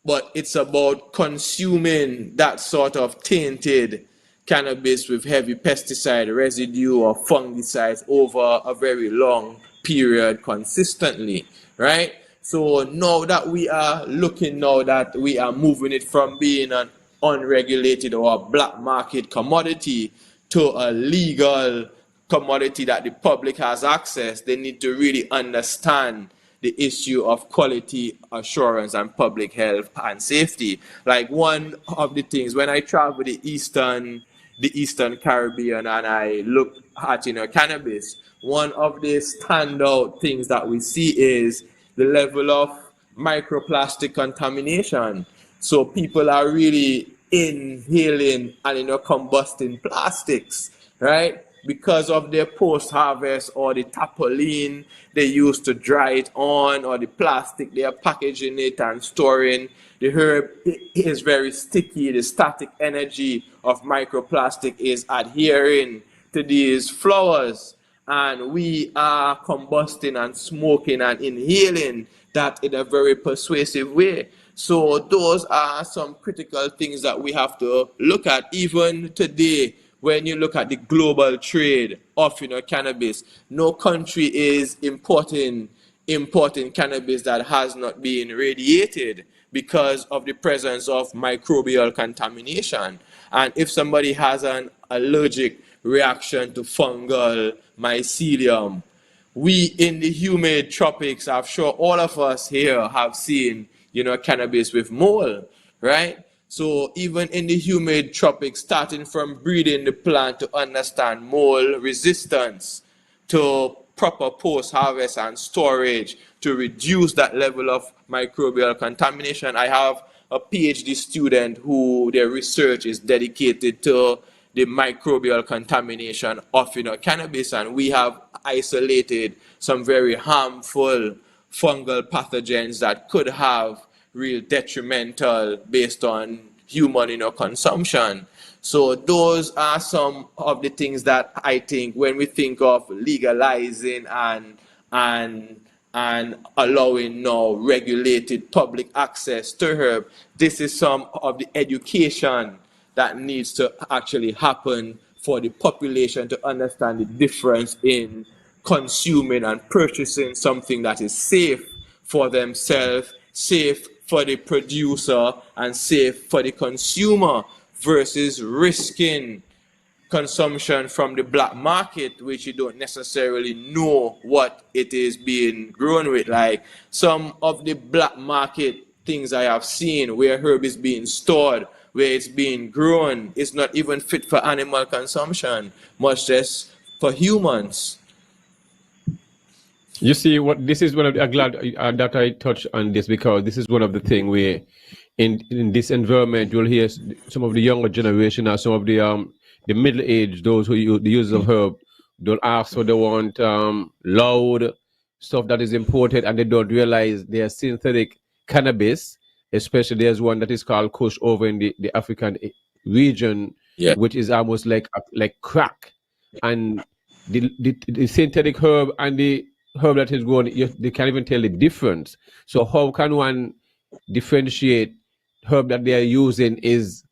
but it's about consuming that sort of tainted cannabis with heavy pesticide residue or fungicides over a very long period consistently, right? So now that we are moving it from being an unregulated or a black market commodity to a legal commodity that the public has access, they need to really understand the issue of quality assurance and public health and safety. Like one of the things when I travel the Eastern Caribbean and I look at cannabis, one of the standout things that we see is the level of microplastic contamination. So people are really inhaling and combusting plastics, right? Because of their post-harvest or the tarpaulin they use to dry it on, or the plastic they are packaging it and storing. The herb is very sticky. The static energy of microplastic is adhering to these flowers, and we are combusting and smoking and inhaling that in a very persuasive way. So those are some critical things that we have to look at even today. When you look at the global trade of cannabis, no country is importing cannabis that has not been radiated because of the presence of microbial contamination. And if somebody has an allergic reaction to fungal mycelium, we in the humid tropics, I'm sure all of us here have seen, cannabis with mold, right? So even in the humid tropics, starting from breeding the plant to understand mold resistance, to proper post-harvest and storage to reduce that level of microbial contamination. I have a PhD student who their research is dedicated to the microbial contamination of cannabis, and we have isolated some very harmful fungal pathogens that could have real detrimental based on human consumption. So those are some of the things that I think when we think of legalizing and allowing now regulated public access to herb, this is some of the education that needs to actually happen for the population to understand the difference in consuming and purchasing something that is safe for themselves, safe for the producer, and safe for the consumer, versus risking consumption from the black market, which you don't necessarily know what it is being grown with. Like some of the black market things I have seen where herb is being stored, where it's being grown, is not even fit for animal consumption, much less for humans. You see, what this is one of the, I'm glad that I touched on this, because this is one of the things where in this environment you'll hear some of the younger generation or some of the middle age, those who the users of herb, don't ask for, they want loud stuff that is imported, and they don't realize they are synthetic cannabis. Especially there's one that is called Kush over in the African region, Yeah. which is almost like crack. And the synthetic herb and the herb that is grown, they can't even tell the difference. So how can one differentiate herb that they are using is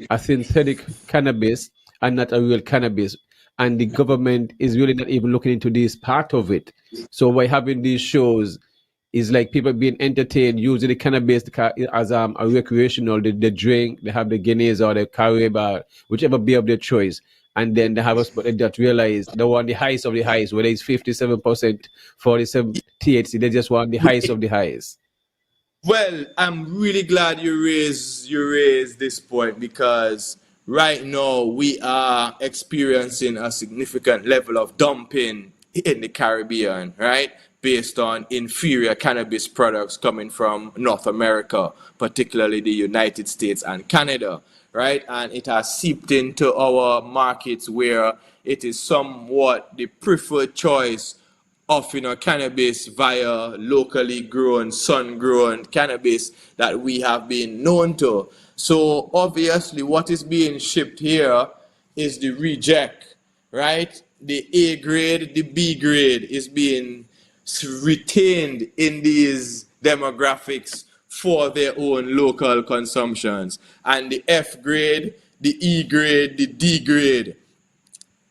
a synthetic cannabis and not a real cannabis? And the government is really not even looking into this part of it. So by having these shows, is like people being entertained using the cannabis as a recreational. They drink, they have the Guinness or the Carib, whichever beer of their choice, and then they have us, but they just realize they want the highest of the highest, whether it's 57%, 47 THC. They just want the highest of the highest. Well, I'm really glad you raised this point, because right now we are experiencing a significant level of dumping in the Caribbean, right? Based on inferior cannabis products coming from North America, particularly the United States and Canada, right? And it has seeped into our markets where it is somewhat the preferred choice of cannabis via locally grown, sun-grown cannabis that we have been known to. So obviously what is being shipped here is the reject, right? The A grade, the B grade is being retained in these demographics for their own local consumptions. And the F grade, the E grade, the D grade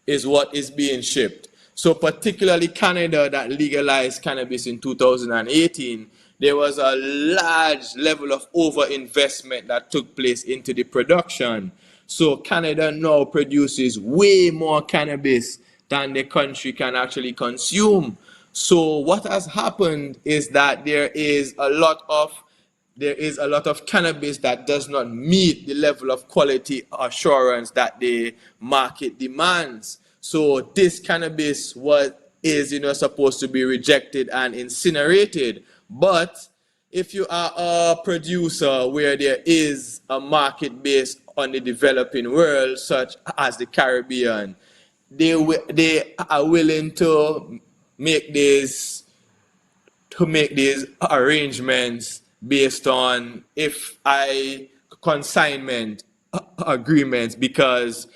is what is being shipped. So particularly Canada, that legalized cannabis in 2018, there was a large level of overinvestment that took place into the production. So Canada now produces way more cannabis than the country can actually consume. So what has happened is that there is a lot of cannabis that does not meet the level of quality assurance that the market demands. So this cannabis is supposed to be rejected and incinerated, But if you are a producer where there is a market based on the developing world, such as the Caribbean, they are willing to make these arrangements based on if I consignment agreements, because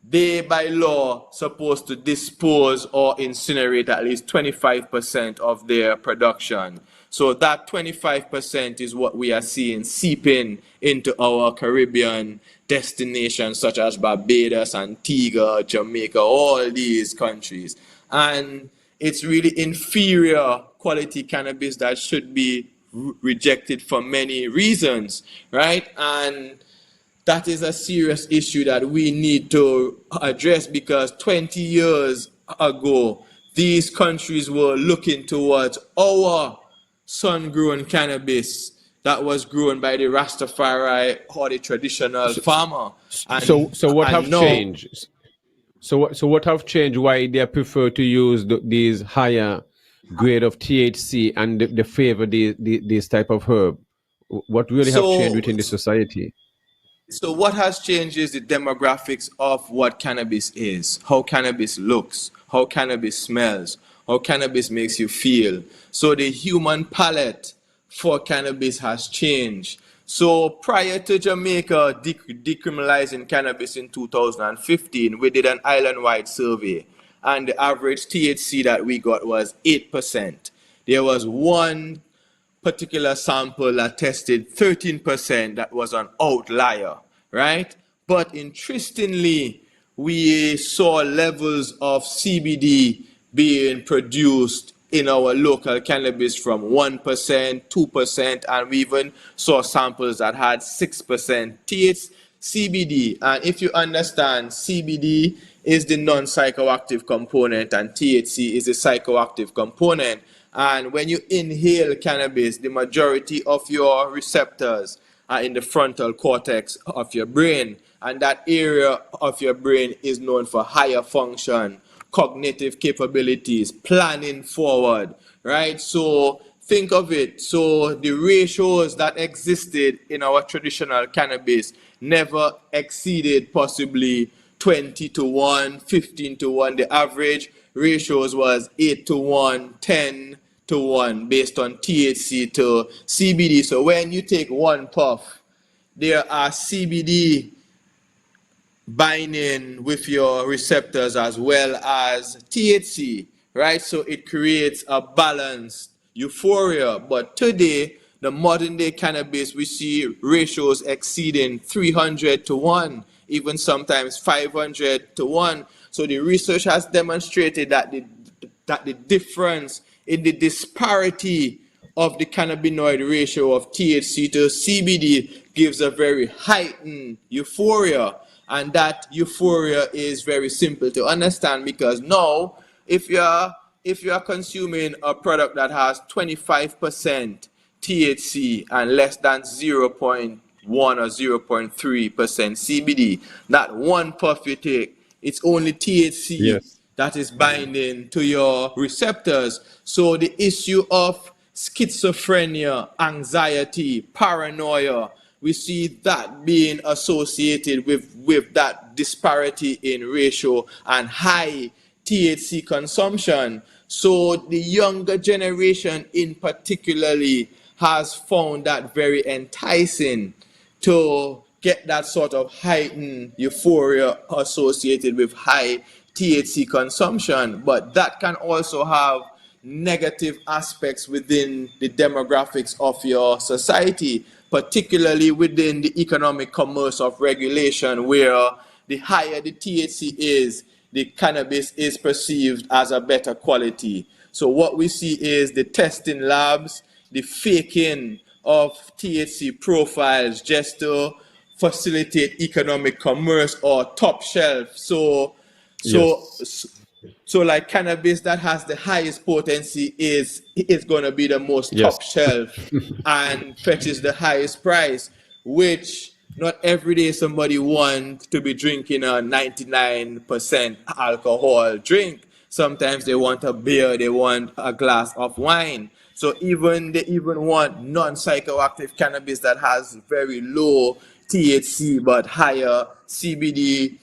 they by law supposed to dispose or incinerate at least 25% of their production. So that 25% is what we are seeing seeping into our Caribbean destinations such as Barbados, Antigua, Jamaica, all these countries. And it's really inferior quality cannabis that should be rejected for many reasons, right? And that is a serious issue that we need to address, because 20 years ago, these countries were looking towards our sun-grown cannabis that was grown by the Rastafari or the traditional farmer. So what have And now, changed? So what have changed? Why they prefer to use these higher grade of THC and they favor this type of herb? What really have changed so within the society? So what has changed is the demographics of what cannabis is, how cannabis looks, how cannabis smells, how cannabis makes you feel. So the human palate for cannabis has changed. So prior to Jamaica decriminalizing cannabis in 2015, we did an island-wide survey, and the average THC that we got was 8%. There was one particular sample that tested 13% that was an outlier, right? But interestingly, we saw levels of CBD being produced in our local cannabis from 1%, 2%, and we even saw samples that had 6% CBD. And if you understand, CBD is the non-psychoactive component and THC is the psychoactive component. And when you inhale cannabis, the majority of your receptors are in the frontal cortex of your brain. And that area of your brain is known for higher function, cognitive capabilities, planning forward, right? So think of it. So the ratios that existed in our traditional cannabis never exceeded possibly 20 to 1, 15 to 1. The average ratios was 8 to 1, 10 to 1 based on THC to CBD. So when you take one puff, there are CBD binding with your receptors as well as THC, right? So it creates a balanced euphoria. But today, the modern day cannabis, we see ratios exceeding 300 to 1, even sometimes 500 to 1. So the research has demonstrated that the difference in the disparity of the cannabinoid ratio of THC to CBD gives a very heightened euphoria. And that euphoria is very simple to understand, because now if you are consuming a product that has 25% THC and less than 0.1 or 0.3% CBD, that one puff you take, it's only THC Yes. that is binding to your receptors. So the issue of schizophrenia, anxiety, paranoia, we see that being associated with that disparity in ratio and high THC consumption. So the younger generation in particularly has found that very enticing to get that sort of heightened euphoria associated with high THC consumption. But that can also have negative aspects within the demographics of your society, particularly within the economic commerce of regulation, where the higher the THC is, the cannabis is perceived as a better quality. So what we see is the testing labs, the faking of THC profiles just to facilitate economic commerce or top shelf. So Yes. so like cannabis that has the highest potency is going to be the most Yes. top shelf and fetches the highest price, which not every day somebody wants to be drinking a 99% alcohol drink. Sometimes they want a beer, they want a glass of wine. So they even want non-psychoactive cannabis that has very low THC but higher CBD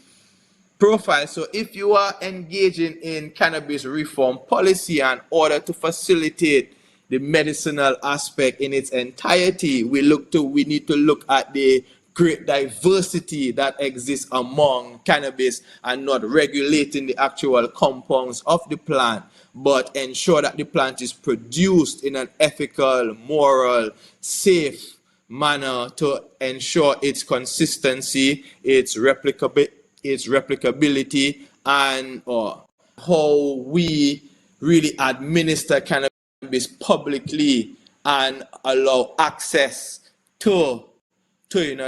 profile. So if you are engaging in cannabis reform policy in order to facilitate the medicinal aspect in its entirety, we need to look at the great diversity that exists among cannabis and not regulating the actual compounds of the plant, but ensure that the plant is produced in an ethical, moral, safe manner to ensure its consistency, its replicability, and how we really administer cannabis publicly and allow access to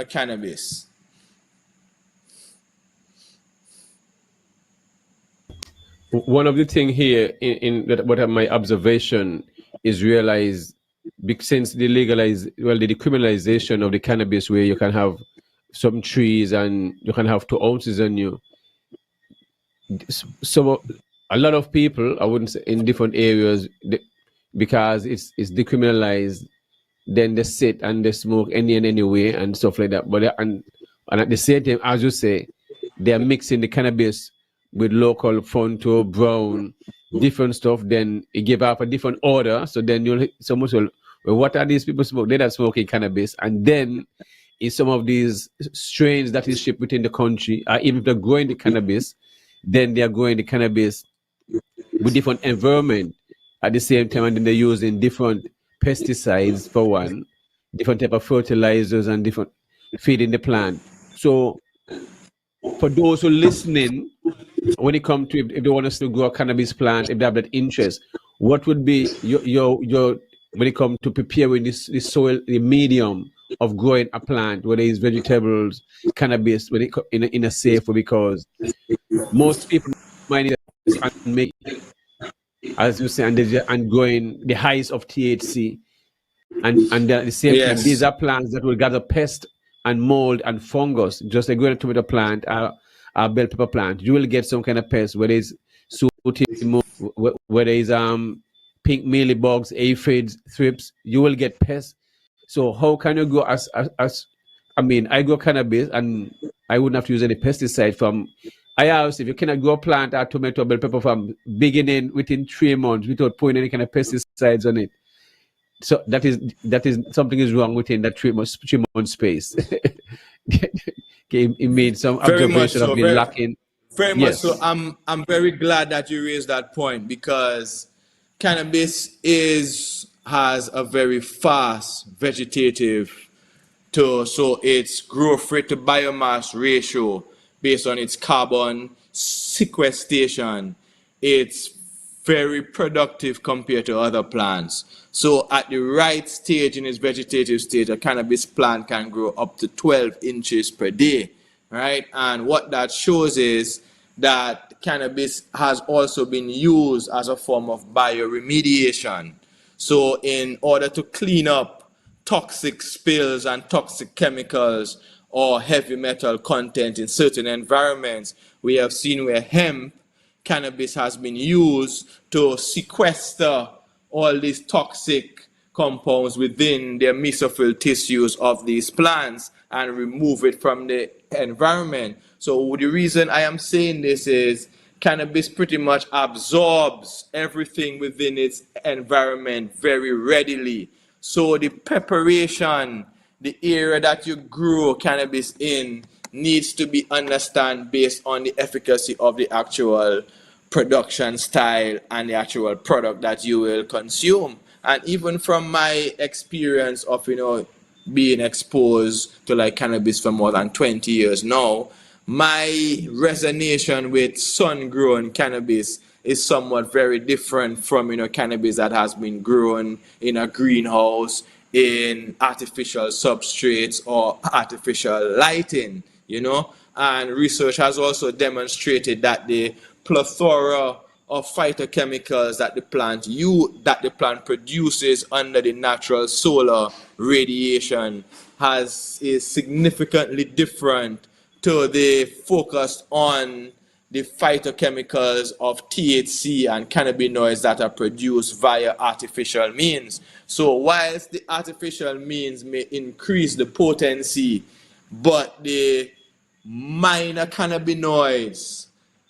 cannabis. One of the thing here in what my observation is realize since the the decriminalization of the cannabis, where you can have some trees and you can have 2 ounces on you. So a lot of people, I wouldn't say in different areas, because it's decriminalized, then they sit and they smoke any and any way and stuff like that. But and at the same time, as you say, they are mixing the cannabis with local Fonto, brown, different stuff. Then it give up a different order. So then someone will, well, what are these people smoke? They're not smoking cannabis. And then in some of these strains that is shipped within the country, even if they're growing the cannabis, then they are growing the cannabis with different environment at the same time, and then they're using different pesticides for one, different type of fertilizers and different feeding the plant. So for those who listening, when it comes to if they want us to grow a cannabis plant, if they have that interest, what would be your when it comes to preparing this soil, the medium of growing a plant, whether it's vegetables, cannabis, when in a safe way, because most people might need and make, as you say, and growing the highest of THC, and at the same time, these Yes. are plants that will gather pest and mold and fungus, just like growing a tomato plant, a bell pepper plant. You will get some kind of pest, whether it's sooty mold, whether it's pink mealybugs, aphids, thrips. You will get pests. So how can you go as I mean, I grow cannabis and I wouldn't have to use any pesticide from. I asked if you cannot grow a plant or tomato bell pepper from beginning within 3 months without putting any kind of pesticides on it. So that is something is wrong within that 3 month space. It made some Very much observation of so. me lacking. Very much so. Yes. I'm very glad that you raised that point, because cannabis has a very fast vegetative so its growth rate to biomass ratio based on its carbon sequestration, it's very productive compared to other plants. So at the right stage in its vegetative state, a cannabis plant can grow up to 12 inches per day, right? And what that shows is that cannabis has also been used as a form of bioremediation. So in order to clean up toxic spills and toxic chemicals or heavy metal content in certain environments, we have seen where cannabis has been used to sequester all these toxic compounds within the mesophyll tissues of these plants and remove it from the environment. So the reason I am saying this is cannabis pretty much absorbs everything within its environment very readily. So the preparation, the area that you grow cannabis in, needs to be understood based on the efficacy of the actual production style and the actual product that you will consume. And even from my experience of, being exposed to like cannabis for more than 20 years now, my resonation with sun-grown cannabis is somewhat very different from, cannabis that has been grown in a greenhouse, in artificial substrates or artificial lighting, And research has also demonstrated that the plethora of phytochemicals that the plant produces under the natural solar radiation is significantly different to the focus on the phytochemicals of THC and cannabinoids that are produced via artificial means. So whilst the artificial means may increase the potency, but the minor cannabinoids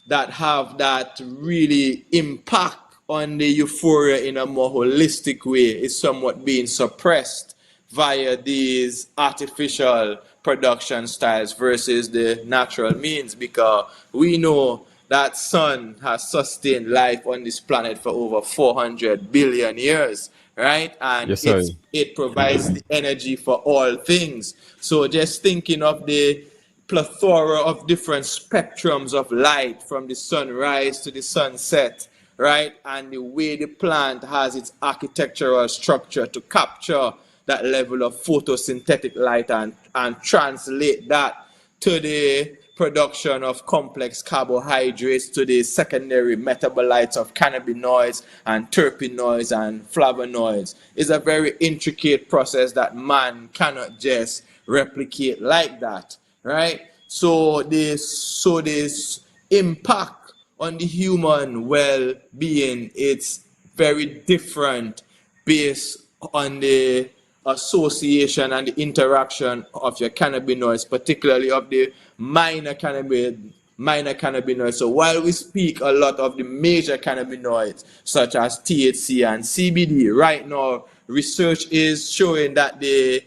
that have that really impact on the euphoria in a more holistic way is somewhat being suppressed via these artificial production styles versus the natural means, because we know that sun has sustained life on this planet for over 400 billion years, right? And Yes, sir. it provides the energy for all things. So just thinking of the plethora of different spectrums of light from the sunrise to the sunset, right? And the way the plant has its architectural structure to capture that level of photosynthetic light and translate that to the production of complex carbohydrates, to the secondary metabolites of cannabinoids and terpenoids and flavonoids, is a very intricate process that man cannot just replicate like that, right? So this impact on the human well-being, it's very different based on the association and the interaction of your cannabinoids, particularly of the minor cannabinoids. So while we speak a lot of the major cannabinoids such as THC and CBD, right now research is showing that the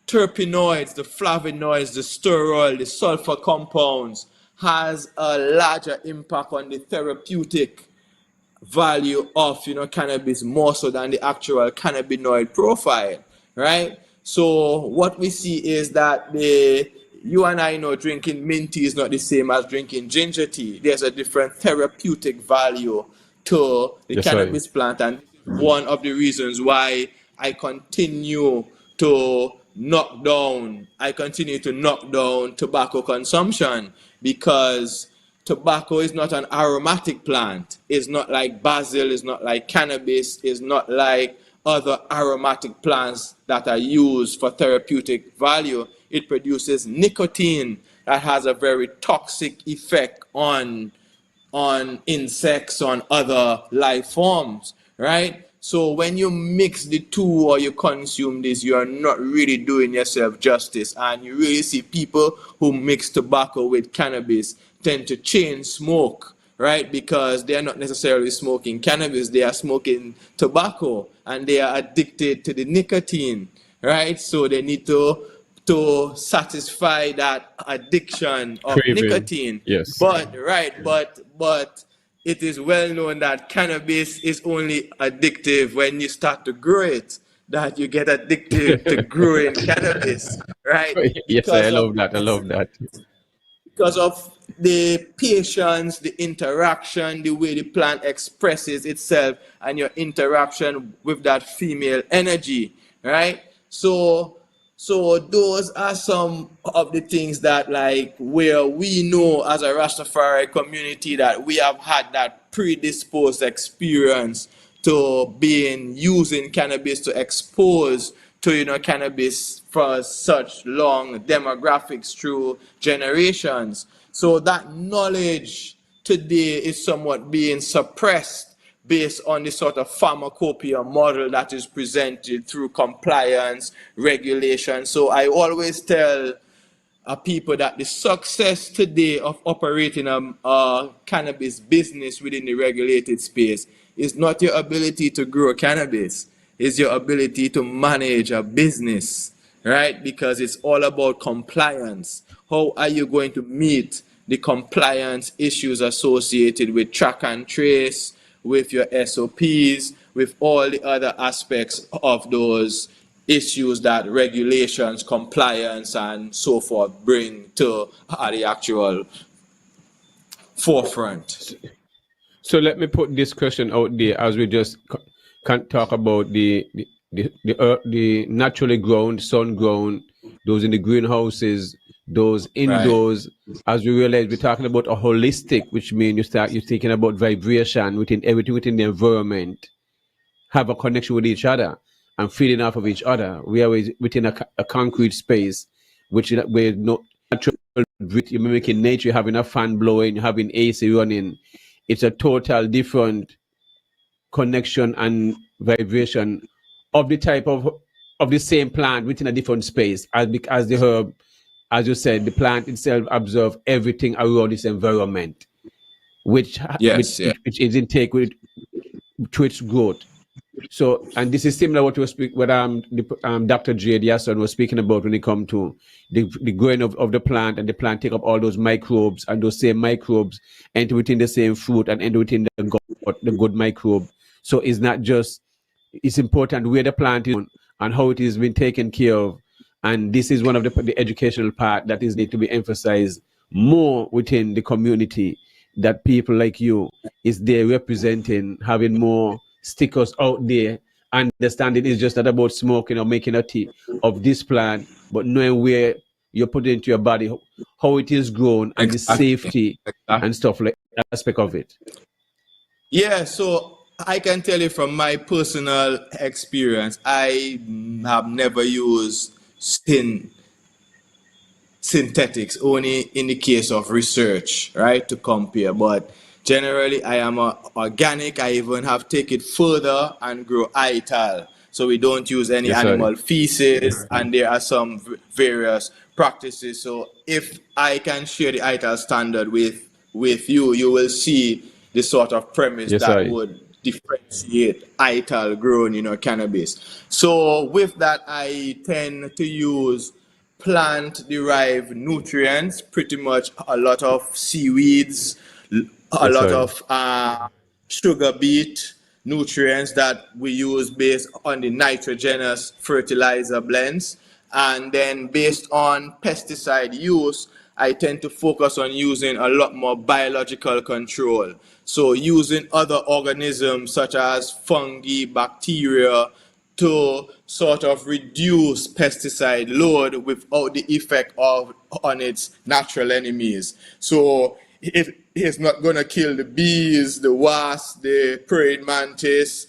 terpenoids, the flavonoids, the sterol, the sulfur compounds has a larger impact on the therapeutic value of cannabis more so than the actual cannabinoid profile, right? So what we see is that you and I know drinking mint tea is not the same as drinking ginger tea. There's a different therapeutic value to the Yes, sir. cannabis plant, and one of the reasons why I continue to I continue to knock down tobacco consumption, because tobacco is not an aromatic plant. It's not like basil, it's not like cannabis, it's not like other aromatic plants that are used for therapeutic value. It produces nicotine that has a very toxic effect on insects, on other life forms, right? So when you mix the two or you consume this, you are not really doing yourself justice. And you really see people who mix tobacco with cannabis tend to chain smoke, right? Because they are not necessarily smoking cannabis, they are smoking tobacco, and they are addicted to the nicotine, right? So they need to satisfy that addiction of Craving. nicotine. Yes. But it is well known that cannabis is only addictive when you start to grow it, that you get addicted to growing cannabis, right? Yes, sir. I Because love of that. I love that. the patience, the interaction, the way the plant expresses itself, and your interaction with that female energy, right? So those are some of the things that, like, where we know as a Rastafari community that we have had that predisposed experience to being using cannabis, to expose to cannabis for such long demographics through generations. So that knowledge today is somewhat being suppressed based on the sort of pharmacopoeia model that is presented through compliance, regulation. So I always tell people that the success today of operating a cannabis business within the regulated space is not your ability to grow cannabis, it's your ability to manage a business, right? Because it's all about compliance. How are you going to meet the compliance issues associated with track and trace, with your SOPs, with all the other aspects of those issues that regulations, compliance, and so forth bring to the actual forefront. So let me put this question out there as we just can talk about the naturally grown, sun grown, those in the greenhouses, those Right. indoors. As we realize, we're talking about a holistic, which means you're thinking about vibration within everything within the environment, have a connection with each other and feeding off of each other. We are within a concrete space, which where no natural you're mimicking nature, you're having a fan blowing, you're having AC running. It's a total different connection and vibration of the type of the same plant within a different space as the herb, as you said, the plant itself absorbs everything around its environment, which Yes, yeah. which is intake with to its growth. So, and this is similar what Dr. Yahsonn was speaking about when it comes to the growing of the plant, and the plant take up all those microbes, and those same microbes enter within the same fruit and enter within the good microbe. So it's not just, it's important where the plant is and how it is being taken care of. And this is one of the educational part that is need to be emphasized more within the community, that people like you is there representing, having more stickers out there, understanding it's just not about smoking or making a tea of this plant, but knowing where you put it into your body, how it is grown, and the Exactly. safety Exactly. and stuff like that aspect of it. Yeah, so I can tell you from my personal experience, I have never used synthetics, only in the case of research, right, to compare. But generally, I am organic. I even have taken it further and grow ital. So we don't use any Yes, sir. animal feces, and there are some various practices. So if I can share the ital standard with you, you will see the sort of premise Yes, that sir. would differentiate ital grown, cannabis. So with that, I tend to use plant-derived nutrients, pretty much a lot of seaweeds, a Yes, lot sir. of sugar beet nutrients that we use based on the nitrogenous fertilizer blends. And then based on pesticide use, I tend to focus on using a lot more biological control. So using other organisms such as fungi, bacteria, to sort of reduce pesticide load without the effect of on its natural enemies. So it's not going to kill the bees, the wasps, the praying mantis.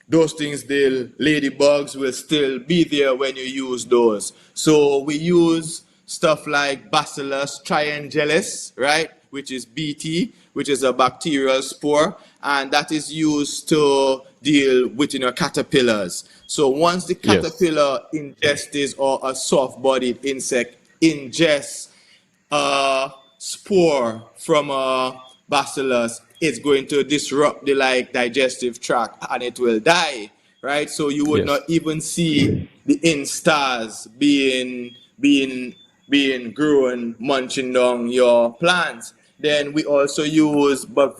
Those things, the ladybugs will still be there when you use those. So we use stuff like Bacillus triangelis, right, which is BT, which is a bacterial spore, and that is used to deal with caterpillars. So once the Yes. caterpillar ingests, or a soft-bodied insect ingests a spore from a bacillus, it's going to disrupt the digestive tract and it will die, right? So you would not Yes. even see the instars being grown, munching down your plants. Then we also use Bas-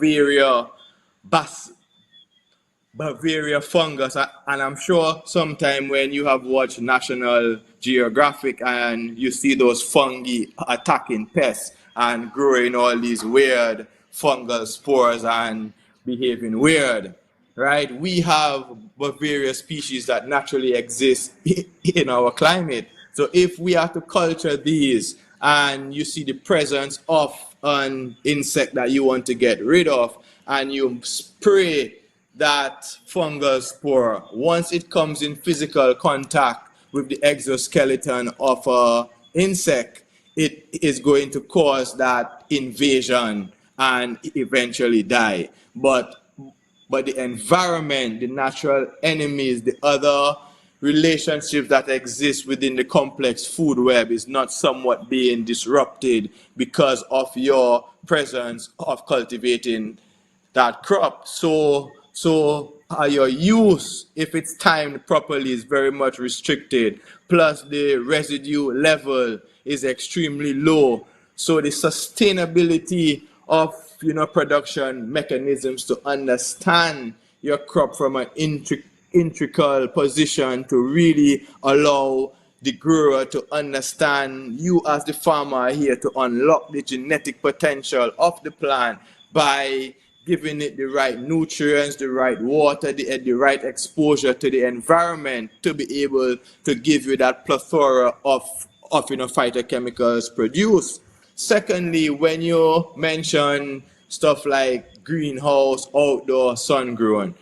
Bavaria fungus, and I'm sure sometime when you have watched National Geographic and you see those fungi attacking pests and growing all these weird fungal spores and behaving weird, right? We have Bavaria species that naturally exist in our climate. So if we are to culture these and you see the presence of an insect that you want to get rid of, and you spray that fungal spore, once it comes in physical contact with the exoskeleton of a insect, it is going to cause that invasion and eventually die. But the environment, the natural enemies, the other relationships that exist within the complex food web is not somewhat being disrupted because of your presence of cultivating that crop. So your use, if it's timed properly, is very much restricted. Plus the residue level is extremely low. So the sustainability of production mechanisms to understand your crop from an integral position to really allow the grower to understand you as the farmer are here to unlock the genetic potential of the plant by giving it the right nutrients, the right water, the right exposure to the environment to be able to give you that plethora of phytochemicals produced. Secondly, when you mention stuff like greenhouse, outdoor, sun grown,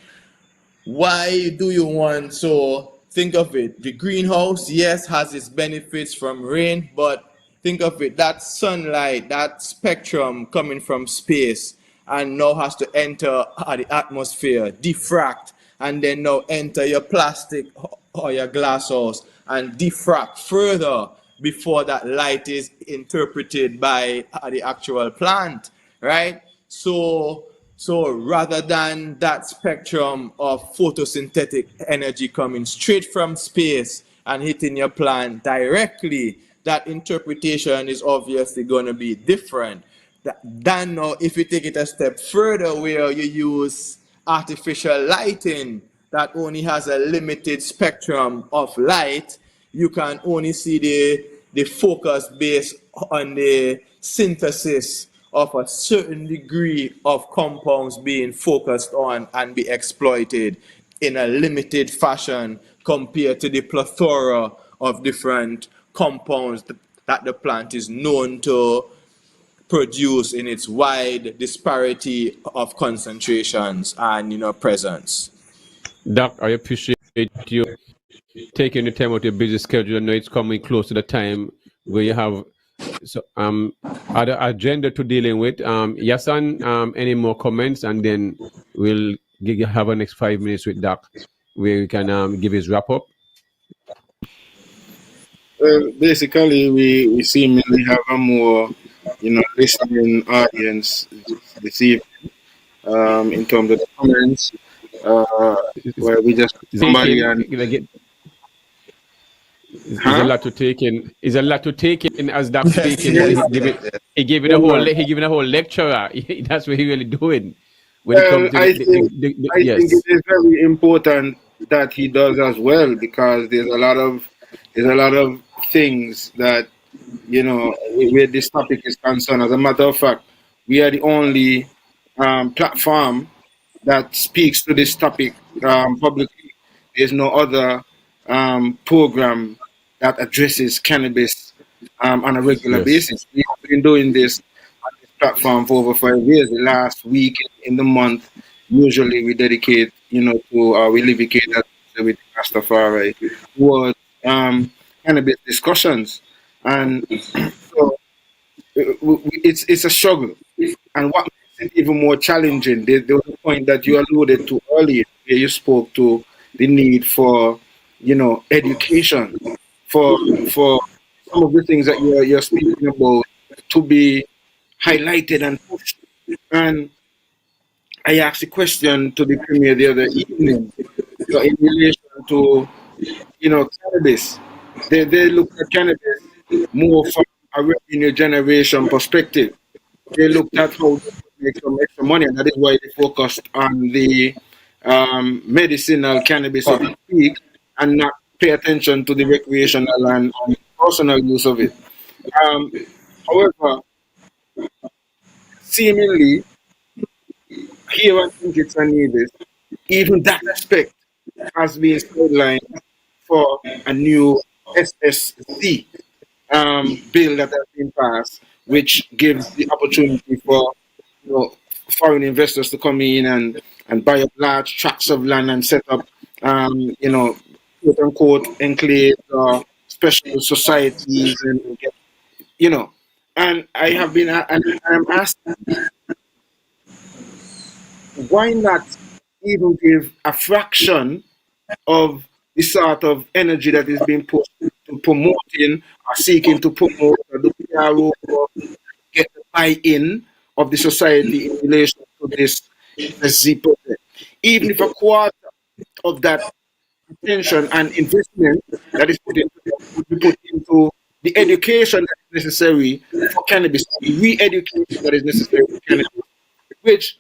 why do you want, so think of it, the greenhouse, yes, has its benefits from rain, but think of it, that sunlight, that spectrum coming from space, and now has to enter the atmosphere, diffract, and then now enter your plastic or your glass house and diffract further before that light is interpreted by the actual plant, right? So rather than that spectrum of photosynthetic energy coming straight from space and hitting your plant directly, that interpretation is obviously going to be different. Than now, if you take it a step further, where you use artificial lighting that only has a limited spectrum of light, you can only see the focus based on the synthesis of a certain degree of compounds being focused on and be exploited in a limited fashion compared to the plethora of different compounds that the plant is known to produce in its wide disparity of concentrations and presence. Doc, I appreciate you taking the time out of your busy schedule. I know it's coming close to the time where you have other agenda to dealing with. Yahsonn, any more comments, and then we'll have our next 5 minutes with Doc, where we can give his wrap up. Well, basically, we seemingly have a more, listening audience this evening. In terms of the comments, where we just somebody Taking, and is a huh? lot to take in. Is a lot to take in as Doc Yes, speaking. yes, He giving Yeah, a whole man. he giving a whole lecture. That's what he really doing when it Well, comes to I think it yes. is very important that he does as well, because there's a lot of things that where this topic is concerned. As a matter of fact, we are the only platform that speaks to this topic publicly. There's no other program that addresses cannabis on a regular Yes. basis. We have been doing this on this platform for over 5 years. The last week in the month, usually we dedicate, we dedicate that with Rastafari towards cannabis discussions, and so it's a struggle. And what makes it even more challenging, there was a point that you alluded to earlier, where you spoke to the need for, education for some of the things that you're speaking about to be highlighted and pushed. And I asked a question to the premier the other evening, in relation to, cannabis. They look at cannabis more from a revenue generation perspective. They looked at how they could make some extra money, and that is why they focused on the medicinal cannabis, so to speak, and not pay attention to the recreational and personal use of it. Um, However, seemingly, here I think it's a Nevis, even that aspect has been sidelined for a new SSC bill that has been passed, which gives the opportunity for, foreign investors to come in and buy up large tracts of land and set up, quote unquote enclaves or special societies, and get, you know. And I have been and I'm asked, why not even give a fraction of the sort of energy that is being put to promoting or seeking to promote or do PRO or get the buy-in of the society in relation to this SSC project. Even if a quarter of that attention and investment that is put into that would be put into the education that is necessary for cannabis, the re-education that is necessary for cannabis, which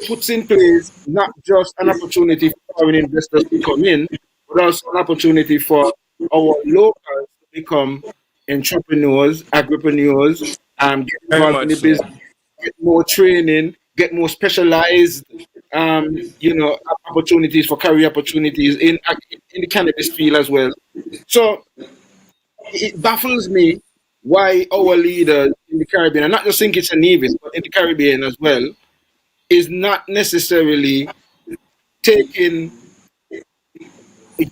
puts in place not just an opportunity for foreign investors to come in, but also an opportunity for our locals to become entrepreneurs, agripreneurs, get Very involved in much the so. business, get more training, get more specialized, opportunities for career opportunities in the cannabis field as well. So it baffles me why our leaders in the Caribbean, and not just think it's a Nevis, but in the Caribbean as well, is not necessarily taking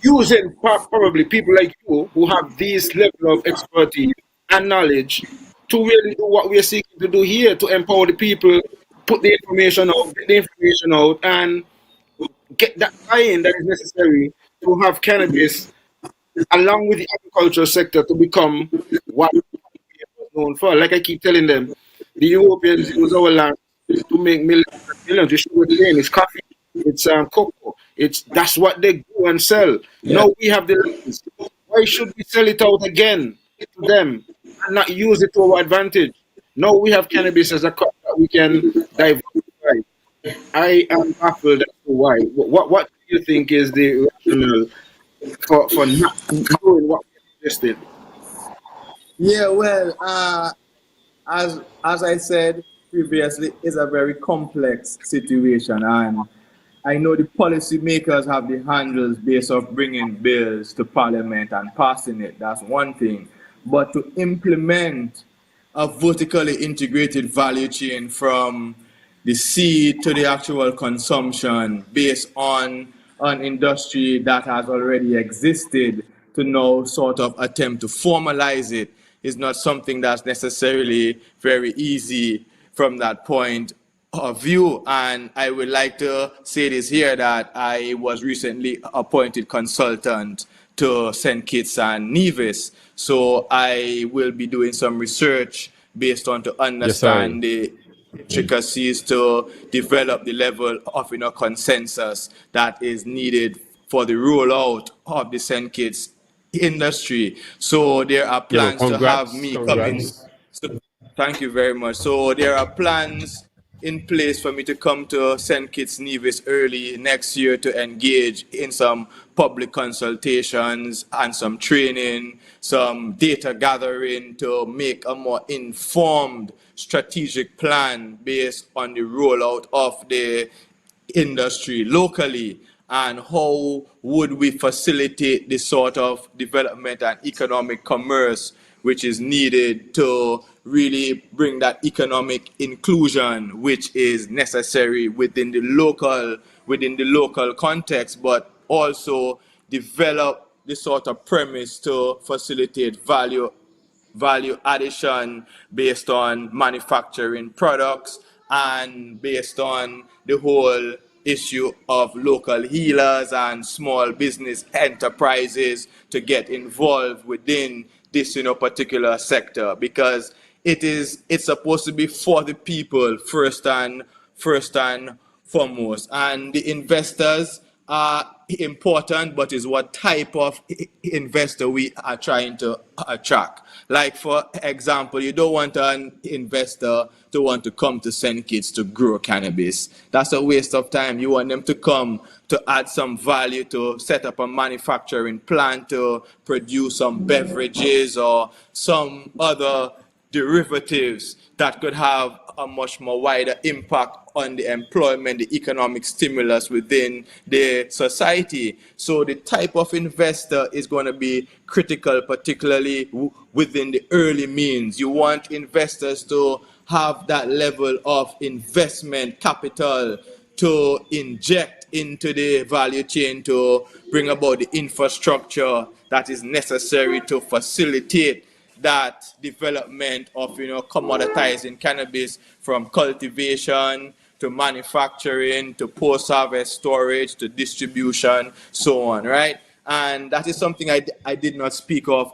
using probably people like you who have this level of expertise and knowledge to really do what we are seeking to do here, to empower the people, put the information out, get the information out, and get that buy-in that is necessary to have cannabis along with the agricultural sector to become what we are known for. Like I keep telling them, the Europeans use our land to make millions and millions. It's sugarcane, it's coffee, it's cocoa. It's that's what they do and sell. Yeah. Now we have the lands. Why should we sell it out again to them and not use it to our advantage? Now we have cannabis as a crop that we can diversify. I am baffled as to why. What do you think is the rationale for not doing what we suggested? Yeah, well, as I said previously, it's a very complex situation, and I know the policymakers have the handles based off bringing bills to Parliament and passing it. That's one thing, but to implement a vertically integrated value chain from the seed to the actual consumption based on an industry that has already existed to now sort of attempt to formalize it is not something that's necessarily very easy from that point of view. And I would like to say this here that I was recently appointed consultant to St. Kitts and Nevis. So I will be doing some research based on to Yes, sir. understand the intricacies to develop the level of consensus that is needed for the rollout of the St. Kitts industry. So there are plans to have Congrats, me come in. congrats. So, thank you very much. So there are plans in place for me to come to St. Kitts Nevis early next year to engage in some public consultations and some training, some data gathering to make a more informed strategic plan based on the rollout of the industry locally, and how would we facilitate the sort of development and economic commerce which is needed to really bring that economic inclusion which is necessary within the local context, but also develop the sort of premise to facilitate value addition based on manufacturing products and based on the whole issue of local healers and small business enterprises to get involved within this particular sector, because it's supposed to be for the people first and foremost, and the investors are important, but is what type of investor we are trying to attract. Like, for example, you don't want an investor to want to come to St. Kitts to grow cannabis. That's a waste of time. You want them to come to add some value, to set up a manufacturing plant, to produce some beverages or some other derivatives that could have a much more wider impact on the employment, the economic stimulus within the society. So the type of investor is going to be critical, particularly within the early means. You want investors to have that level of investment capital to inject into the value chain to bring about the infrastructure that is necessary to facilitate that development of commoditizing cannabis, from cultivation to manufacturing to post-harvest storage to distribution, so on, right? And that is something I did not speak of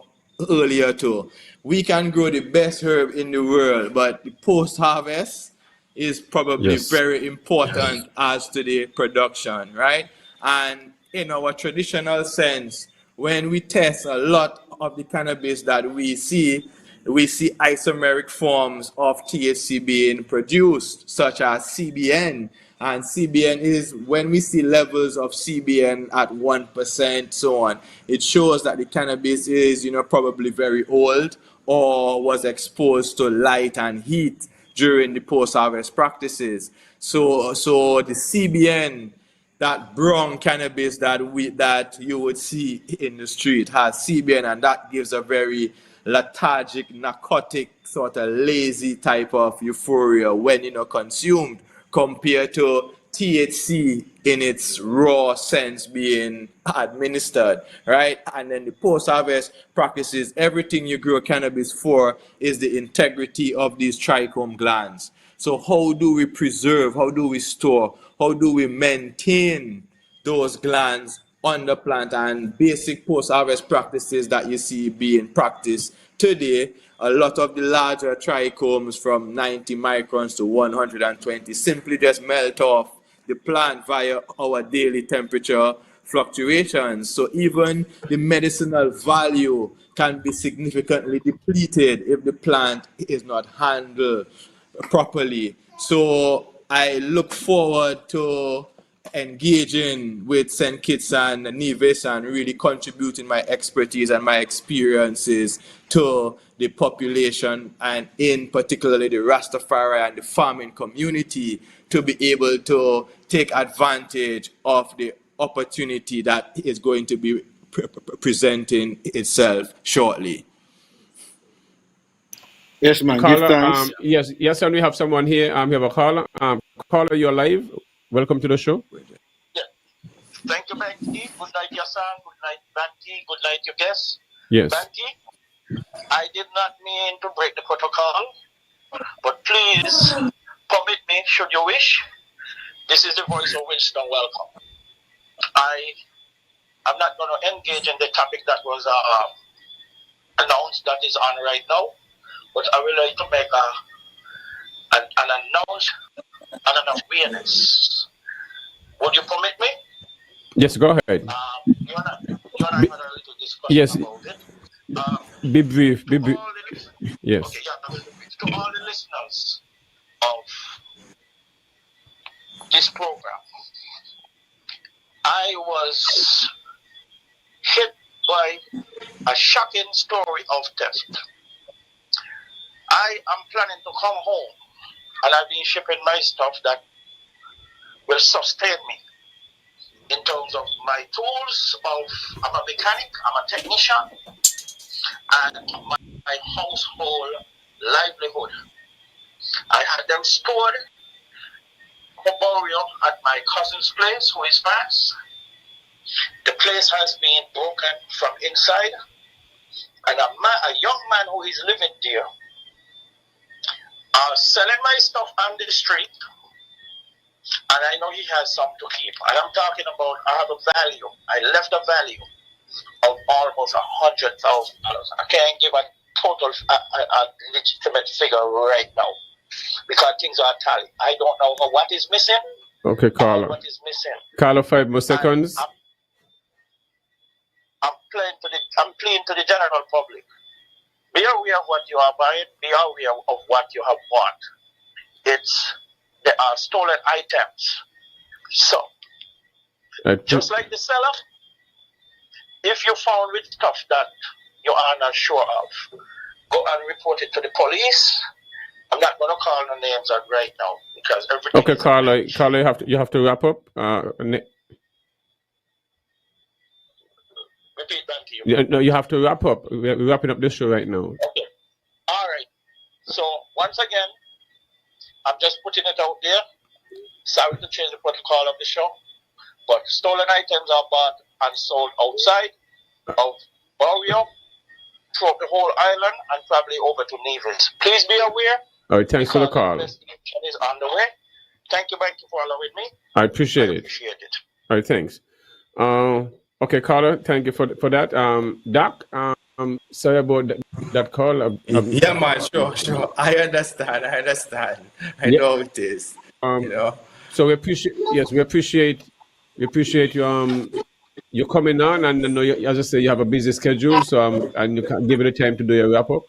earlier too. We can grow the best herb in the world, but the post-harvest is probably Yes. very important as to the production, right? And in our traditional sense, when we test a lot of the cannabis that we see isomeric forms of THC being produced, such as CBN. And CBN is when we see levels of CBN at 1%, so on. It shows that the cannabis is, probably very old or was exposed to light and heat during the post-harvest practices. So the CBN, that brown cannabis that you would see in the street, has CBN, and that gives a very lethargic, narcotic, sort of lazy type of euphoria when consumed, compared to THC in its raw sense being administered, right? And then the post-harvest practices, everything you grow cannabis for is the integrity of these trichome glands. So how do we preserve, how do we store, how do we maintain those glands on the plant? And basic post-harvest practices that you see being practiced today, a lot of the larger trichomes from 90 microns to 120 simply just melt off the plant via our daily temperature fluctuations. So even the medicinal value can be significantly depleted if the plant is not handled properly. So I look forward to engaging with St. Kitts and Nevis and really contributing my expertise and my experiences to the population, and in particularly the Rastafari and the farming community, to be able to take advantage of the opportunity that is going to be presenting itself shortly. Yes, man. Give Caller, thanks. yes, and we have someone here. We have a caller. Caller, you're live. Welcome to the show. Yeah. Thank you, Bankie. Good night, Yahsonn. Good night, Bankie. Good night, your guests. Yes. Bankie, I did not mean to break the protocol, but please permit me, should you wish. This is the voice of Winston. Welcome. I'm not going to engage in the topic that was announced that is on right now, but I would like to make an announcement and an awareness. Would you permit me? Yes, go ahead. You and I had a little discussion Yes. about it. Be brief. Be brief. Yes. Okay, yeah, to all the listeners of this program, I was hit by a shocking story of theft. I am planning to come home, and I've been shipping my stuff that will sustain me in terms of my tools. I'm a mechanic, I'm a technician, and my household livelihood. I had them stored for burial at my cousin's place, who is passed. The place has been broken from inside, and a young man who is living there selling my stuff on the street, and I know he has some to keep. And I'm talking about, I have a value. I left a value of almost $100,000. I can't give a total, a legitimate figure right now because things are tally. I don't know what is missing. Okay, Carla. What is missing? Carla, 5 more seconds. I'm playing to the general public. Be aware of what you are buying. Be aware of what you have bought. They are stolen items. So, just like the seller, if you found with stuff that you are not sure of, go and report it to the police. I'm not going to call the names out right now because everything. Okay, Carla, you have to wrap up. Repeat back to you. No, you have to wrap up. We're wrapping up this show right now. Okay. All right. So once again, I'm just putting it out there. Sorry to change the protocol of the show, but stolen items are bought and sold outside of Barrio, throughout the whole island, and probably over to Nevis. Please be aware. All right, thanks for the call. Investigation is on the way. Thank you, Bankie, for allowing me. I appreciate it. All right, thanks. Okay, caller, thank you for that. Doc, sorry about that call. Yeah, man, sure. I understand. I know it is. So we appreciate you coming on, and as I say, you have a busy schedule, so and you can give it the time to do your wrap up.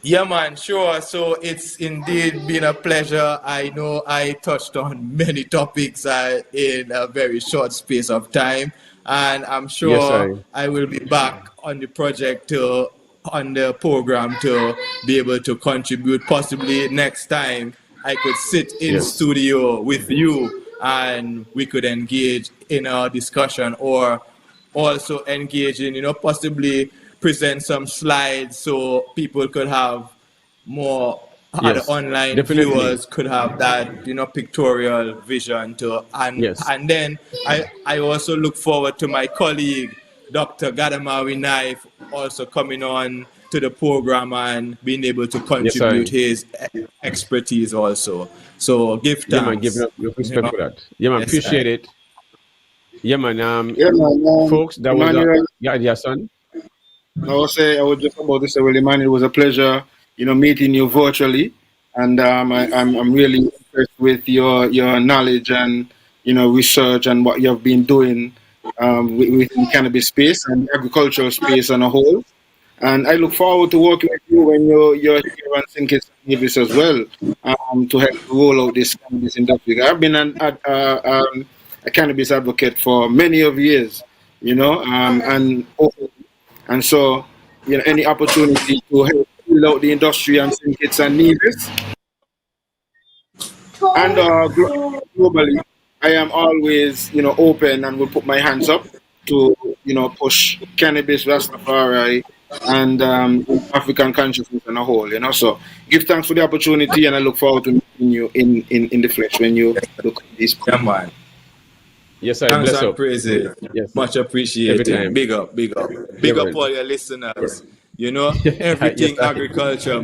Yeah, man, sure. So it's indeed been a pleasure. I know I touched on many topics in a very short space of time, and I'm sure I will be back on the project on the program to be able to contribute. Possibly next time I could sit in studio with you and we could engage in a discussion, or also engage in, possibly present some slides so people could have more the Yes, online definitely. viewers could have that, pictorial vision too. And Yes. and then I also look forward to my colleague, Dr. Gadamawi Knife, also coming on to the program and being able to Yes, contribute I. his expertise also. So give Yeah, man, giving thanks. up your You respect know? for that. Yeah, man, Yes, appreciate I. it. Yeah, man. Yeah, man. Folks, that was Emmanuel, yeah, yeah, son. I was just about to say, well, Emmanuel, it was a pleasure, meeting you virtually, and I'm really impressed with your knowledge and research and what you have been doing within cannabis space and agricultural space on a whole. And I look forward to working with you when you're here on Think It's Nevis as well, to help roll out this cannabis industry. I've been a cannabis advocate for many of years, and so any opportunity to help build out the industry on St. Kitts and Nevis and globally, I am always open and will put my hands up to push cannabis, Rastafari, and African consciousness on a whole. So give thanks for the opportunity, and I look forward to meeting you in the flesh when you look at these. Yeah, man. Yes, I Thanks bless and up. praises. Yes, Much every appreciated. time. Big up, big up. Yeah, Big up man. all your listeners. Yes, Everything I. agriculture.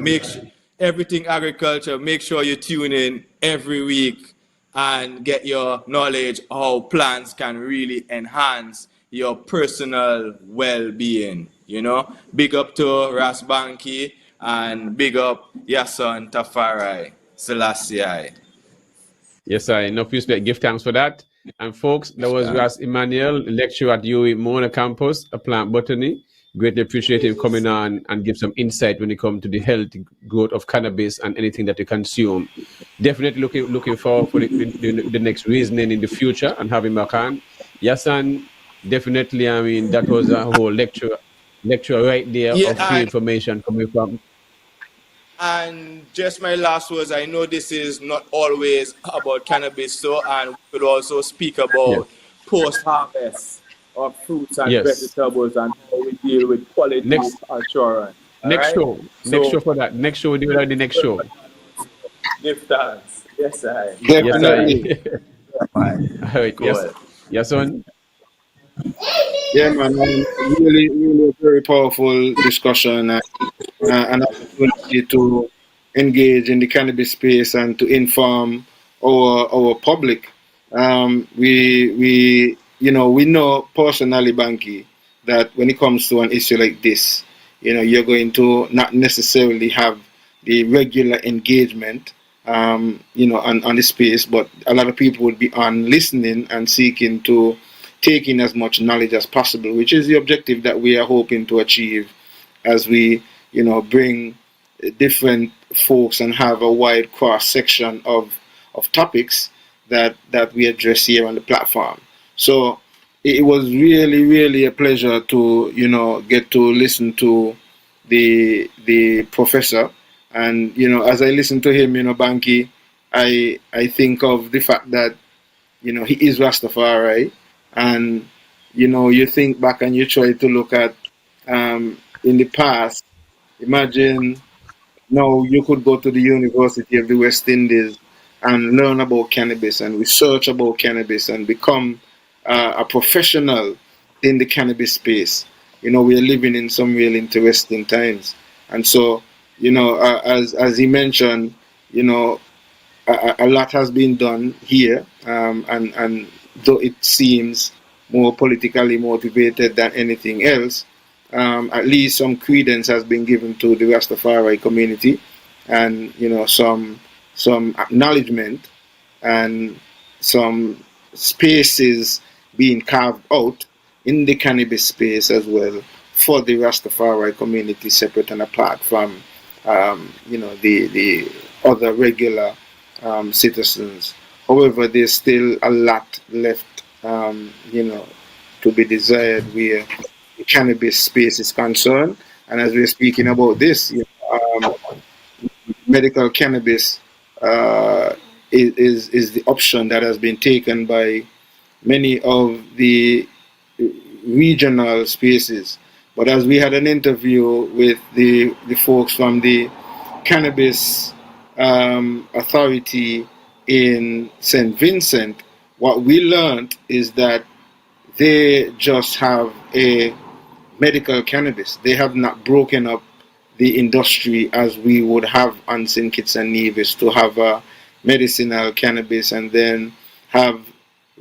Everything agriculture. Make sure you tune in every week and get your knowledge how plants can really enhance your personal well-being. Big up to Ras Bankie and big up Yahsonn Tafari Selassie. Yes, I. Enough respect. Give thanks for that. And folks, that was Ras Emanuel, lecturer at UWI Mona campus, a plant botany. Greatly appreciate him coming on and give some insight when it comes to the health growth of cannabis and anything that you consume. Definitely looking forward for the next reasoning in the future and having back on. Yes, and definitely, I mean, that was a whole lecture right there Yeah, of free information coming from. and just my last words, I know this is not always about cannabis, so and we could also speak Yes, about post-harvest of fruits and yes. vegetables and how we deal with quality Next assurance. All next right. show. Next So show for that. Next show, we do it on the next show. give thanks. Yes, I. Yes, I. Definitely, All right. Yes, Good. yes, son. yeah, man. Really, really a very powerful discussion. An opportunity to engage in the cannabis space and to inform our public. We know personally, Banky, that when it comes to an issue like this, you're going to not necessarily have the regular engagement, on the space, but a lot of people would be on listening and seeking to take in as much knowledge as possible, which is the objective that we are hoping to achieve as we bring different folks and have a wide cross section of topics that we address here on the platform. So it was really, really a pleasure to get to listen to the professor, and as I listen to him, Banky, I think of the fact that he is Rastafari, and you think back and you try to look at in the past. Imagine now you could go to the University of the West Indies and learn about cannabis and research about cannabis and become a professional in the cannabis space. We are living in some real interesting times, and so as he mentioned, you know, a lot has been done here, and though it seems more politically motivated than anything else, at least some credence has been given to the Rastafari community, and some acknowledgement and some spaces being carved out in the cannabis space as well for the Rastafari community, separate and apart from the other regular citizens. However, there's still a lot left, to be desired where the cannabis space is concerned. And as we're speaking about this, medical cannabis is the option that has been taken by many of the regional spaces. But as we had an interview with the folks from the cannabis authority in St. Vincent, what we learned is that they just have a medical cannabis. They have not broken up the industry as we would have on St. Kitts and Nevis, to have a medicinal cannabis and then have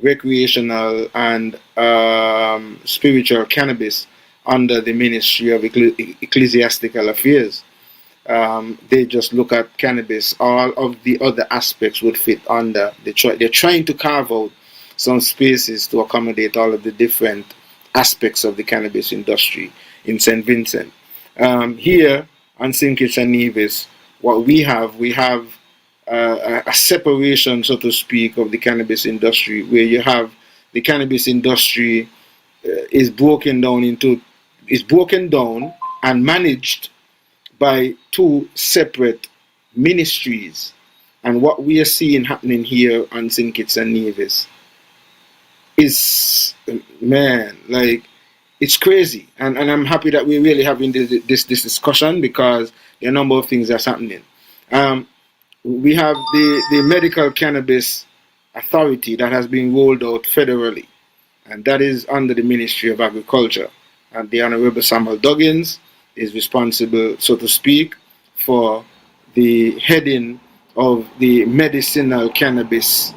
recreational and spiritual cannabis under the Ministry of Ecclesiastical Affairs. They just look at cannabis. All of the other aspects would fit under. They're trying to carve out some spaces to accommodate all of the different aspects of the cannabis industry in St. Vincent. Here on St. Kitts and Nevis, what we have a separation, so to speak, of the cannabis industry, where you have the cannabis industry is broken down and managed by two separate ministries. And what we are seeing happening here on St. Kitts and Nevis is, man, like, it's crazy. And I'm happy that we're really having this discussion, because there are a number of things that's happening. We have the Medical Cannabis Authority that has been rolled out federally, and that is under the Ministry of Agriculture. And the Honorable Samuel Duggins is responsible, so to speak, for the heading of the medicinal cannabis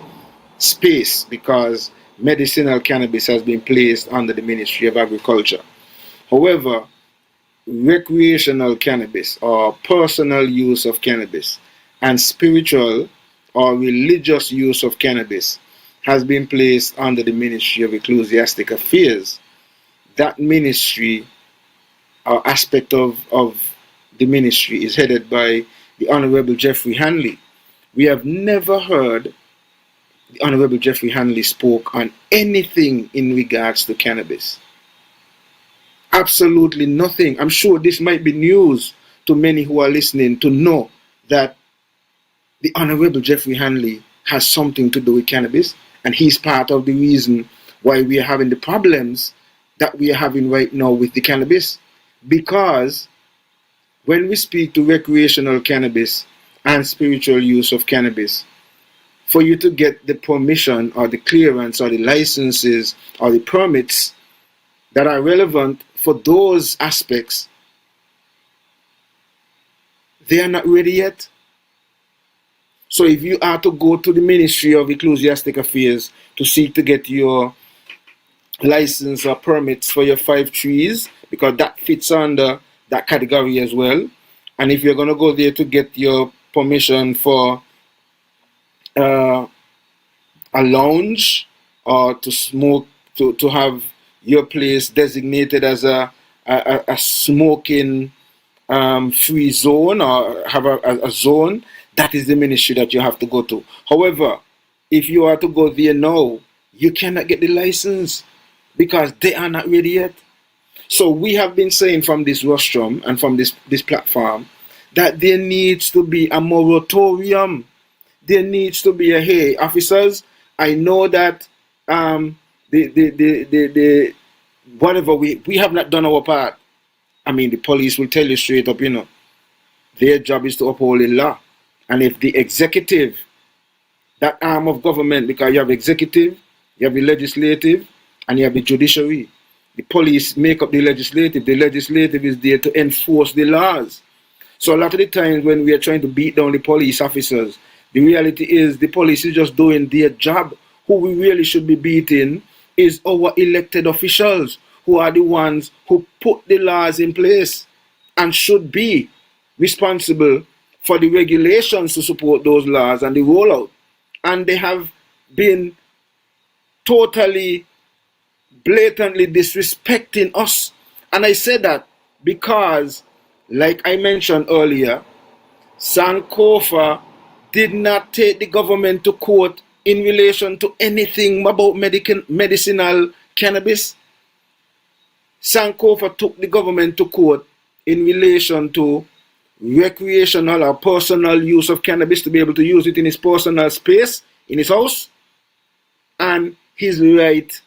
space, because medicinal cannabis has been placed under the Ministry of Agriculture. However, recreational cannabis, or personal use of cannabis, and spiritual or religious use of cannabis has been placed under the Ministry of Ecclesiastic Affairs. That ministry, or aspect of the ministry, is headed by the Honorable Jeffrey Hanley. We have never heard the Honorable Jeffrey Hanley spoke on anything in regards to cannabis. Absolutely nothing. I'm sure this might be news to many who are listening, to know that the Honorable Jeffrey Hanley has something to do with cannabis, and he's part of the reason why we are having the problems that we are having right now with the cannabis. Because when we speak to recreational cannabis and spiritual use of cannabis, for you to get the permission or the clearance or the licenses or the permits that are relevant for those aspects, they are not ready yet. So if you are to go to the Ministry of Ecclesiastic Affairs to seek to get your license or permits for your 5 trees, because that fits under that category as well, and if you're going to go there to get your permission for a lounge, or to smoke, to have your place designated as a smoking free zone, or have a zone, that is the ministry that you have to go to. However, if you are to go there now, you cannot get the license, because they are not ready yet. So we have been saying from this rostrum and from this platform that there needs to be a moratorium. There needs to be a, hey, officers, I know that whatever, we have not done our part. I mean, the police will tell you straight up, their job is to uphold the law. And if the executive, that arm of government, because you have executive, you have the legislative, and you have the judiciary. The police make up the legislative. The legislative is there to enforce the laws. So a lot of the times when we are trying to beat down the police officers, the reality is the police is just doing their job. Who we really should be beating is our elected officials, who are the ones who put the laws in place and should be responsible for the regulations to support those laws and the rollout. And they have been totally, blatantly disrespecting us. And I say that because, like I mentioned earlier, Sankofa did not take the government to court in relation to anything about medicinal cannabis. Sankofa took the government to court in relation to recreational or personal use of cannabis, to be able to use it in his personal space, in his house, and his right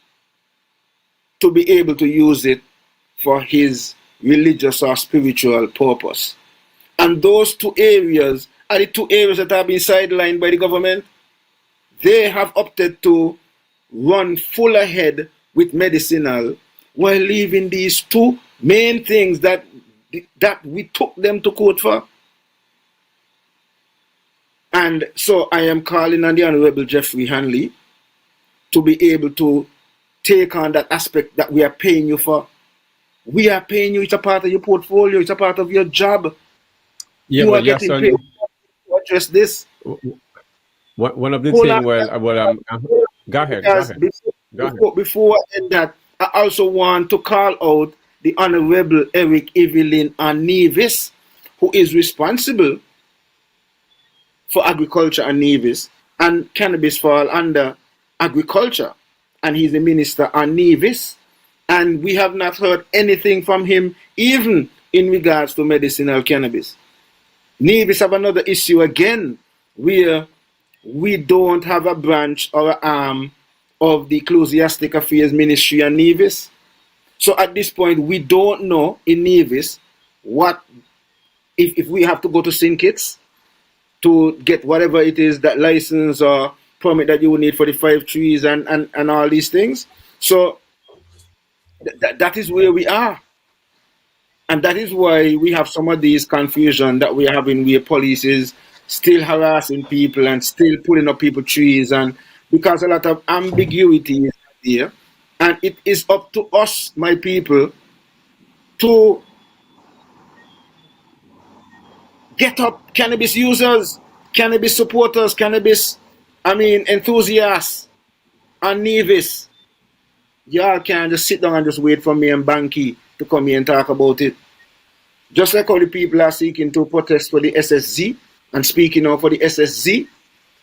to be able to use it for his religious or spiritual purpose. And those two areas are the two areas that have been sidelined by the government. They have opted to run full ahead with medicinal while leaving these two main things that we took them to court for. And so I am calling on the Honorable Jeffrey Hanley to be able to take on that aspect that we are paying you for. We are paying you. It's a part of your portfolio. It's a part of your job. Yeah, You are but getting paid Yahsonn, to address this. one of the Hold on. thing, go ahead, Because go ahead. before I end that, I also want to call out the Honorable Eric Evelyn and Nevis, who is responsible for agriculture and Nevis, and cannabis fall under agriculture, and he's the minister on Nevis, and we have not heard anything from him, even in regards to medicinal cannabis. Nevis have another issue again, where we don't have a branch or an arm of the Ecclesiastic Affairs Ministry and Nevis. So at this point, we don't know in Nevis what if we have to go to St. to get whatever it is, that license or permit that you would need for the 5 trees and all these things. So that is where we are. And that is why we have some of these confusion that we're having, where police is still harassing people and still pulling up people trees, and because a lot of ambiguity is there. And it is up to us, my people, to get up cannabis users, cannabis supporters, enthusiasts, and Nevis. Y'all can't just sit down and just wait for me and Bankie to come here and talk about it. Just like how the people are seeking to protest for the SSZ and speaking out for the SSZ,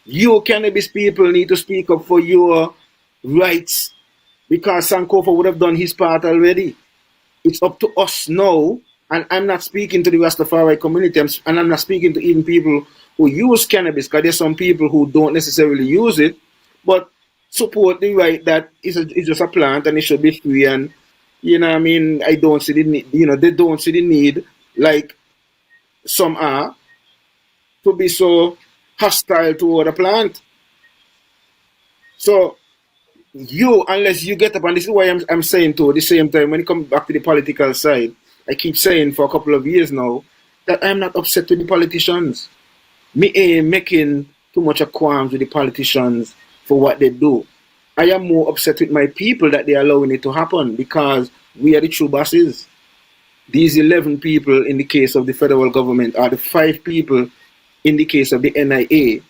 you cannabis people need to speak up for your rights, because Sankofa would have done his part already. It's up to us now, and I'm not speaking to the Rastafari community, and I'm not speaking to even people who use cannabis, because there's some people who don't necessarily use it, but support the right that it's just a plant and it should be free. And I don't see the need, they don't see the need, like some are, to be so hostile toward a plant. So unless you get up, and this is why I'm saying too, at the same time, when it comes back to the political side, I keep saying for a couple of years now that I'm not upset with the politicians. Me ain't making too much of qualms with the politicians for what they do. I am more upset with my people that they're allowing it to happen, because we are the true bosses. These 11 people in the case of the federal government are the 5 people in the case of the NIA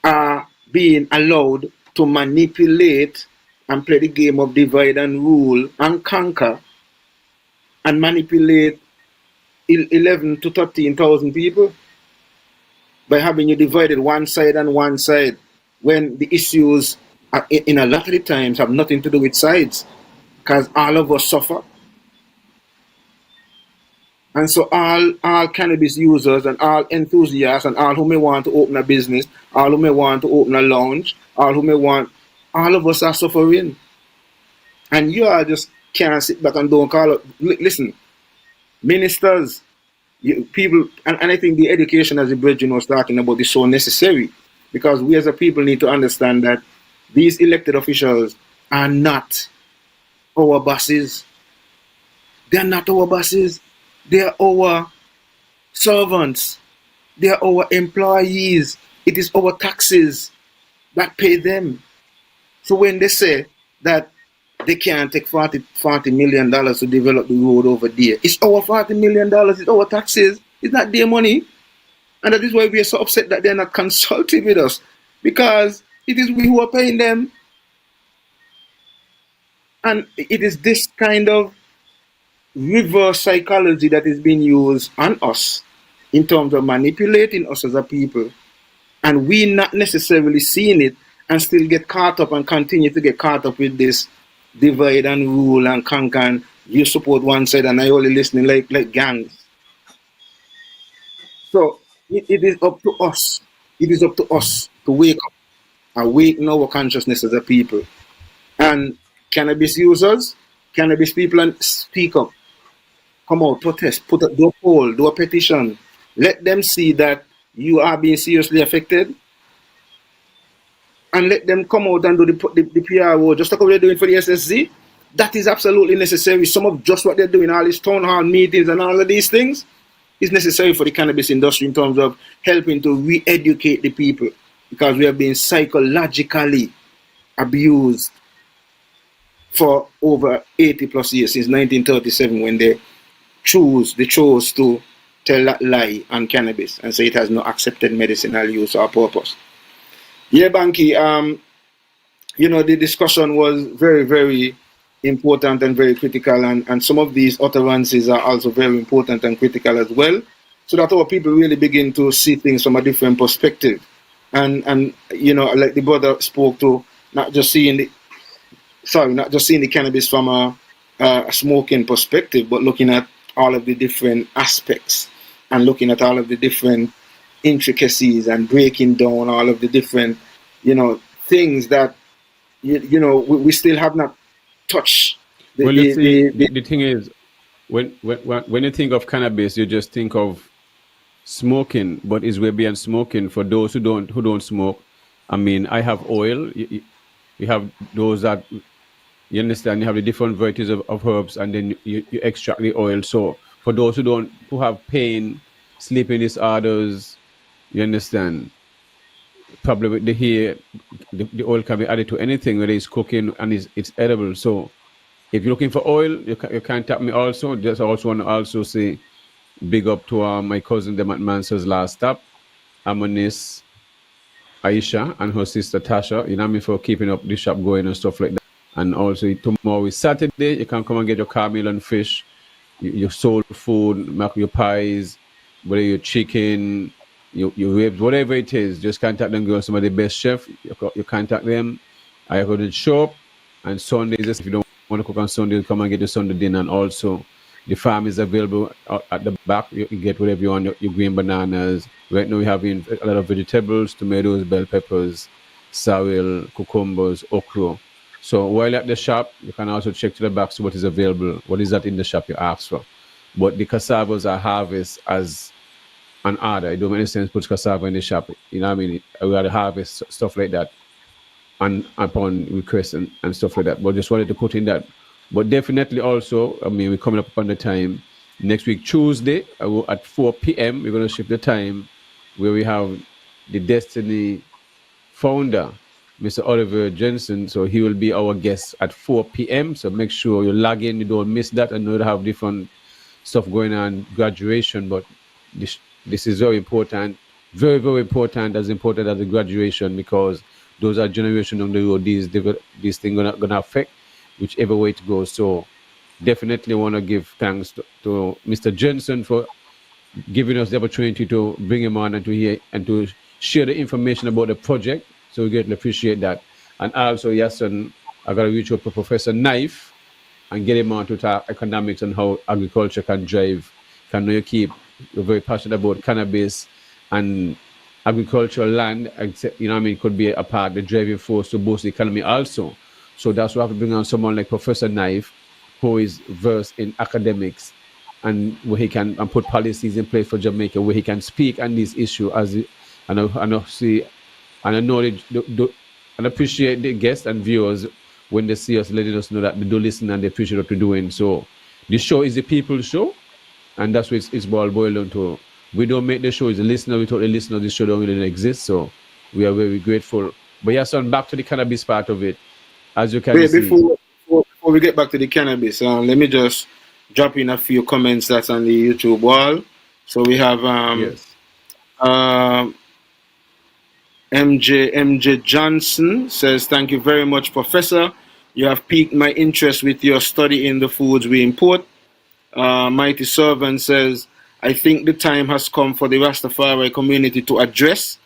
are being allowed to manipulate and play the game of divide and rule and conquer and manipulate 11 to 13,000 people by having you divided one side and one side, when the issues are, in a lot of the times, have nothing to do with sides, because all of us suffer. And so all cannabis users and all enthusiasts and all who may want to open a business, all who may want to open a lounge, all of us are suffering. And you all just can't sit back and don't call it. Listen, ministers, people, and I think the education, as the brethren was talking about, is so necessary, because we as a people need to understand that these elected officials are not our bosses. They're not our bosses. They're our servants. They're our employees. It is our taxes that pay them. So when they say that they can't take $40 million to develop the road over there, it's our $40 million, it's our taxes, it's not their money. And that is why we are so upset that they're not consulting with us, because it is we who are paying them. And it is this kind of reverse psychology that is being used on us in terms of manipulating us as a people, and we not necessarily seeing it, and still get caught up and continue to get caught up with this divide and rule and conquer, and you support one side and I only listening like gangs. So it is up to us. It is up to us to wake up, awaken our consciousness as a people. And cannabis users, cannabis people, and speak up. Come out, protest, do a poll, do a petition, let them see that you are being seriously affected, and let them come out and do the PRO, just like what they're doing for the SSZ. That is absolutely necessary. Some of just what they're doing, all these town hall meetings and all of these things, is necessary for the cannabis industry in terms of helping to re-educate the people, because we have been psychologically abused for over 80 plus years, since 1937, when they chose to tell that lie on cannabis and say it has no accepted medicinal use or purpose. Yeah, Bankie, the discussion was very, very important and very critical, and some of these utterances are also very important and critical as well, so that our people really begin to see things from a different perspective. And like the brother spoke to, not just seeing the cannabis from a smoking perspective, but looking at all of the different aspects and looking at all of the different intricacies and breaking down all of the different, things that we still have not touched. Well, you see, the thing is, when you think of cannabis, you just think of smoking, but it's way beyond smoking. For those who don't smoke, I mean, I have oil. You have those that, you understand, you have the different varieties of herbs, and then you extract the oil. So for those who have pain, sleeping disorders, you understand, probably with the hair, the oil can be added to anything, whether it's cooking and it's edible. So if you're looking for oil, you contact me also. Just also want to also say big up to my cousin them at Mansell's Last Stop, Amonis, Aisha, and her sister Tasha, you know me, for keeping up the shop going and stuff like that. And also tomorrow is Saturday, you can come and get your carmeal and fish, your soul food, make your pies, whether your chicken, your ribs, whatever it is. Just contact them, girls. Some of the best chef. You contact them. I go to the shop. And Sundays, if you don't want to cook on Sunday, come and get your Sunday dinner. And also, the farm is available at the back. You get whatever you want, your green bananas. Right now, we're having a lot of vegetables, tomatoes, bell peppers, sorrel, cucumbers, okra. So while at the shop, you can also check to the back, see what is available. What is that in the shop you ask for? But the cassavas are harvest as an order. It don't make any sense put cassava in the shop. You know what I mean? We got to harvest stuff like that and upon request and stuff like that. But just wanted to put in that. But definitely also, I mean, we're coming up on the time. Next week, Tuesday, at 4 p.m., we're going to shift the time where we have the Destiny founder, Mr. Oliver Jensen. So he will be our guest at 4 p.m. So make sure you log in, you don't miss that. I know they have different stuff going on, graduation, but this is very important, very, very important, as important as the graduation, because those are generation on the road. These things gonna affect whichever way it goes. So definitely want to give thanks to Mr. Jensen for giving us the opportunity to bring him on and to hear and to share the information about the project. So we greatly appreciate that. And also, Yahsonn, I got to reach out to Professor Knife and get him on to talk economics and how agriculture can drive. You're very passionate about cannabis and agricultural land, could be a part of the driving force to boost the economy also. So that's why I have to bring on someone like Professor Knife, who is versed in academics and where he can put policies in place for Jamaica, where he can speak on this issue and appreciate the guests and viewers when they see us, letting us know that they do listen and they appreciate what we're doing. So this show is the people's show, and that's what it's boiled down to. We don't make the show, it's the listener. Without the listener, this show don't really exist. So we are very grateful. But Yahsonn, back to the cannabis part of it. As you can see. Before we get back to the cannabis, let me just drop in a few comments that's on the YouTube wall. So we have MJ Johnson says, thank you very much, Professor. You have piqued my interest with your study in the foods we import. Mighty Servant says, I think the time has come for the Rastafari community to address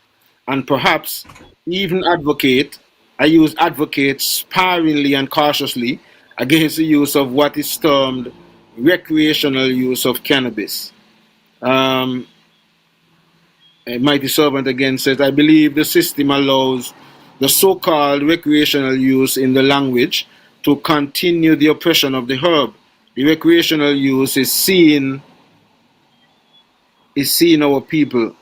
and perhaps even advocate. I use advocate sparingly and cautiously against the use of what is termed recreational use of cannabis. Mighty Servant again says, I believe the system allows the so-called recreational use in the language to continue the oppression of the herb. The recreational use is seen is seeing our people,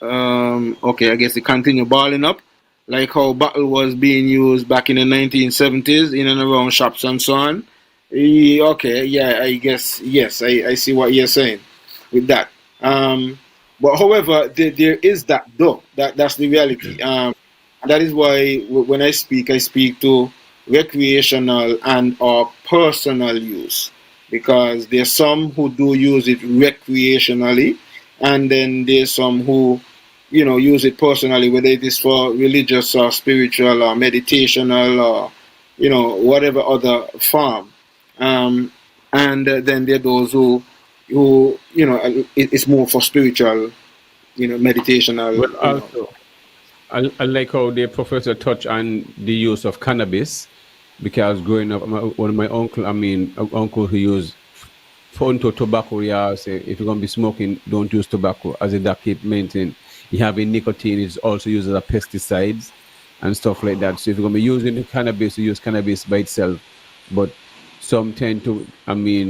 okay, I guess they continue balling up, like how bottle was being used back in the 1970s in and around shops and so on. Okay, yeah, I guess, yes, I see what you're saying with that. But however, there is that though. That's the reality. That is why when I speak to recreational and or personal use, because there's some who do use it recreationally, and then there's some who, use it personally, whether it is for religious or spiritual or meditational or, whatever other form. Um, and then there are those who it's more for spiritual, But meditational, also, I like how the professor touched on the use of cannabis because growing up, one of my uncle, uncle who used phone to tobacco, yeah, say if you're gonna be smoking, don't use tobacco as a that keep maintain. You have a nicotine, it's also used as a pesticides and stuff like that. So if you're gonna be using the cannabis, you use cannabis by itself. But some tend to,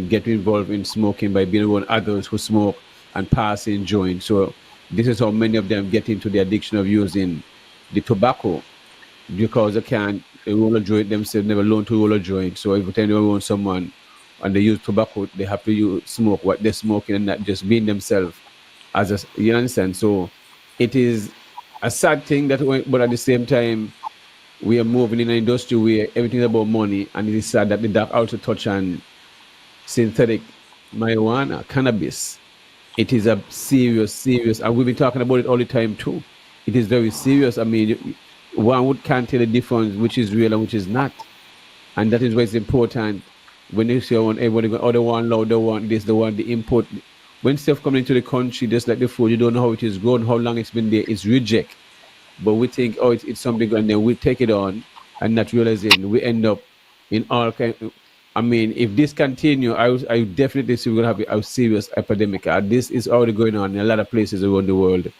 get involved in smoking by being around others who smoke and passing joint. So this is how many of them get into the addiction of using the tobacco because they can't roll a joint themselves, never learn to roll a joint. So every time they want someone and they use tobacco, they have to smoke what they're smoking and not just being themselves as a, you understand? So it is a sad thing that, but at the same time, we are moving in an industry where everything is about money, and it is sad that the dark also touch on synthetic marijuana, cannabis. It is a serious, and we've been talking about it all the time too. It is very serious. One would can't tell the difference which is real and which is not, and that is why it's important. When you see one, everybody go, oh, the one low, the one this, the one the import. When stuff coming into the country, just like the food, you don't know how it is grown, how long it's been there. It's reject, but we think, oh, it's something, and then we take it on, and not realizing we end up in all kind. If this continue, I definitely see we're gonna have a serious epidemic. This is already going on in a lot of places around the world,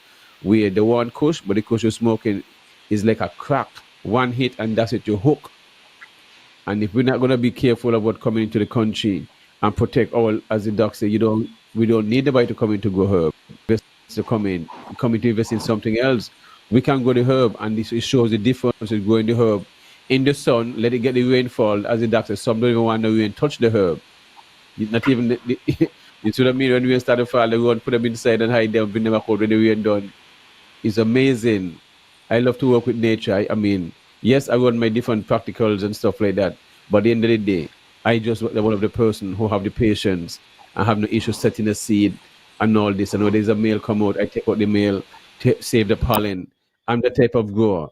where the one kush, but the kush you're smoking is like a crack, one hit, and that's it, you hook. And if we're not gonna be careful about coming into the country and protect all, as the doc said, we don't need nobody to come in to grow herb. Invest to come in to invest in something else. We can grow the herb, and this it shows the difference with growing the herb in the sun, let it get the rainfall. As the doctor, some don't even want the rain touch the herb. Not even you see what I mean? When rain started falling, they go put them inside and hide them, bring them back out when the rain done. It's amazing. I love to work with nature. Yes, I run my different practicals and stuff like that. But at the end of the day, I just one of the person who have the patience and have no issue setting a seed and all this. And when there's a male come out, I take out the male, save the pollen. I'm the type of grower.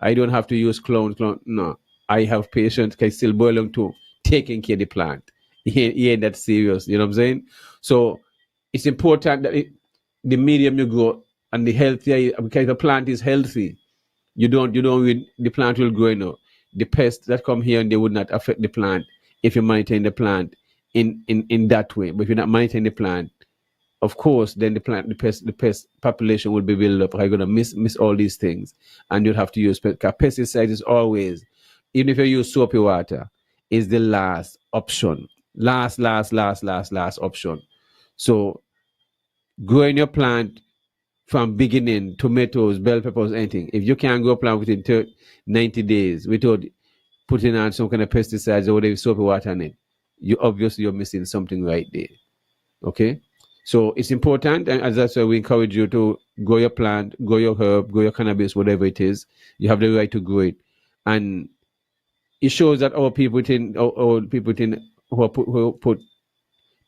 I don't have to use clone. No, I have patience. Can still boil to taking care of the plant. He ain't that serious. You know what I'm saying? So it's important that the medium you grow and the healthier, because the plant is healthy, the plant will grow. The pests that come here and they would not affect the plant if you maintain the plant in that way. But if you're not maintaining the plant, of course, then the pest population will be built up. You're gonna miss all these things, and you'll have to use pesticides. Is always, even if you use soapy water, is the last option. Last option. So growing your plant from beginning, tomatoes, bell peppers, anything. If you can't grow a plant within 90 days without putting on some kind of pesticides or whatever soapy water on it, you're missing something right there. Okay, so it's important, and as that's why we encourage you to grow your plant, grow your herb, grow your cannabis, whatever it is. You have the right to grow it, and it shows that our people within who are put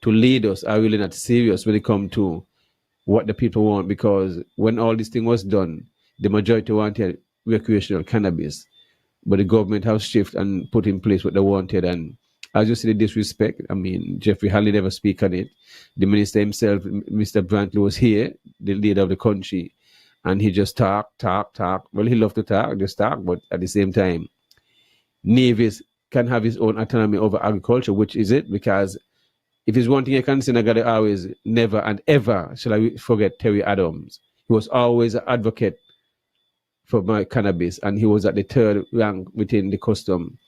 to lead us are really not serious when it comes to what the people want. Because when all this thing was done, the majority wanted recreational cannabis, but the government has shifted and put in place what they wanted. And as you see the disrespect, Jeffrey Hardly never speak on it. The minister himself, Mr. Brantley, was here, the leader of the country, and he just talk. Well, he loved to talk, just talk, but at the same time, Nevis can have his own autonomy over agriculture, which is it, because if it's one thing I can say, I gotta always, never and ever shall I forget Terry Adams. He was always an advocate for my cannabis, and he was at the third rank within the custom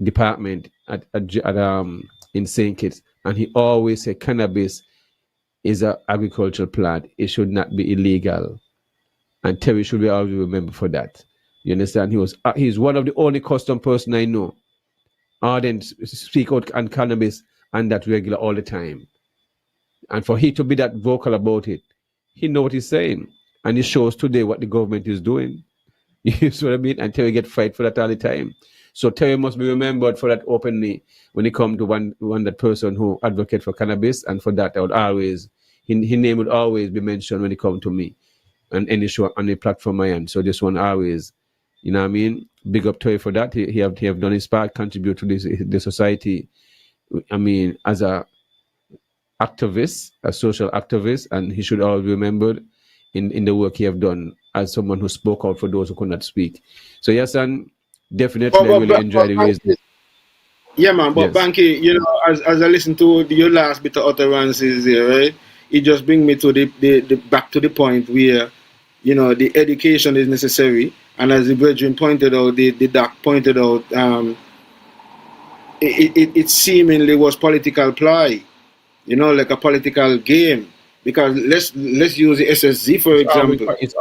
department in St. Kitts, and he always said cannabis is an agricultural plant. It should not be illegal. And Terry should be always remember for that. You understand? He's one of the only custom person I know. Ardent speak out on cannabis and that regular all the time. And for he to be that vocal about it, he know what he's saying. And he shows today what the government is doing. You see what I mean? And Terry get fight for that all the time. So Terry must be remembered for that openly when it come to one that person who advocate for cannabis, and for that I would always his name would always be mentioned when it come to me and any show on the platform I am. So this one always, you know what I mean? Big up Terry for that. He have done his part, contribute to the society. I mean, as a activist, a social activist, and he should always be remembered in the work he have done as someone who spoke out for those who could not speak. So yes, and definitely I really enjoy the ways. Yeah, man. But Yes. Bankie, you know, as I listen to your last bit of utterances here, right? It just bring me to the back to the point where, you know, the education is necessary, and as the brethren pointed out, the doc pointed out, it seemingly was political ploy, you know, like a political game. Because let's use the SSZ for example. It's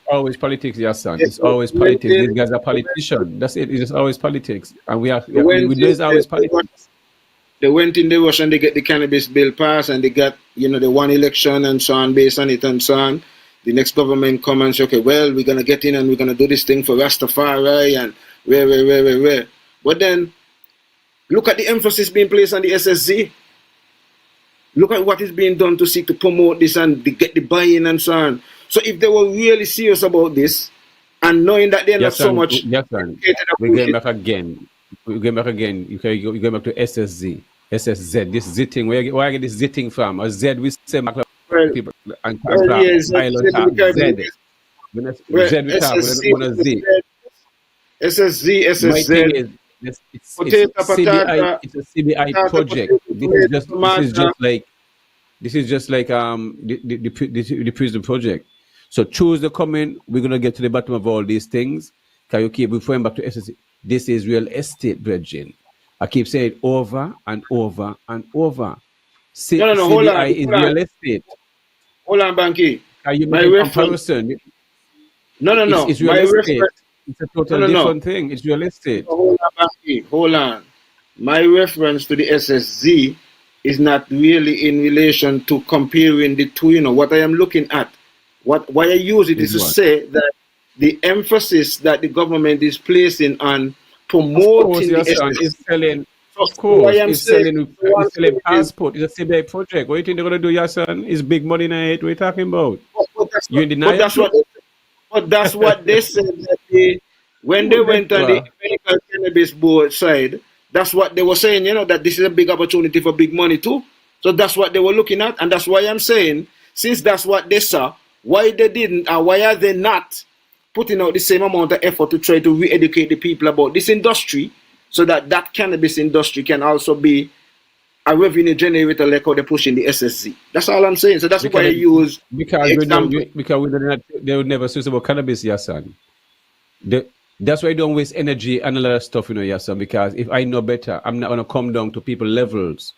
always politics, yes, son. It's When always politics. they, These guys are politicians. That's it. It's always politics, and when there's always politics. they went in the rush and they get the cannabis bill passed, and they got, you know, the one election and so on based on it and so on. The next government come and say, okay, well, we're gonna get in and we're gonna do this thing for Rastafari and where. But then look at the emphasis being placed on the SSZ. Look at what is being done to seek to promote this and get the buy-in and so on. So if they were really serious about this, and knowing that they're not so much Yes, son. educated We're about going it, back again. We're going back again. You go back to SSZ, SSZ. This Z thing. Where I get this Z thing from? A Z we say back well, people and yes, island talk Z. When it's well, Z we talk. When it's Z. SSZ, My thing SSZ, is, it's potato, CBI. patata, It's a CBI patata, project. potato, tomato. This is just like the prison project. So choose the comment. We're gonna get to the bottom of all these things. Can you keep referring back to SSC? This is real estate, brethren. I keep saying it over and over and over. No, hold on, CBI is real estate. hold on, Bankie. Can you My make a reference, comparison? no, It's real my estate. reference, It's a total no. different thing. It's real estate. Hold on, Bankie, hold on. My reference to the SSZ is not really in relation to comparing the two. You know what I am looking at. Why I use it is to What? say that the emphasis that the government is placing on Of course, promoting your the son SSZ. is selling. So, Of course, it's selling. so what I'm It's selling saying is, passport. It's a CBI project. What do you think they're gonna do, your son? It's big money in it. What are you talking about? You in but denial that's too? what but that's what they said that when they went on the American Cannabis Board side, that's what they were saying, you know, that this is a big opportunity for big money too. So that's what they were looking at, and that's why I'm saying, since that's what they saw, why they didn't, or why are they not putting out the same amount of effort to try to re-educate the people about this industry, so that that cannabis industry can also be a revenue generator like how they push in the SSZ. That's all I'm saying. So that's why I use Because the we know example. they would never speak about cannabis, your son. That's why I don't waste energy and a lot of stuff, your son. Because if I know better, I'm not gonna come down to people levels.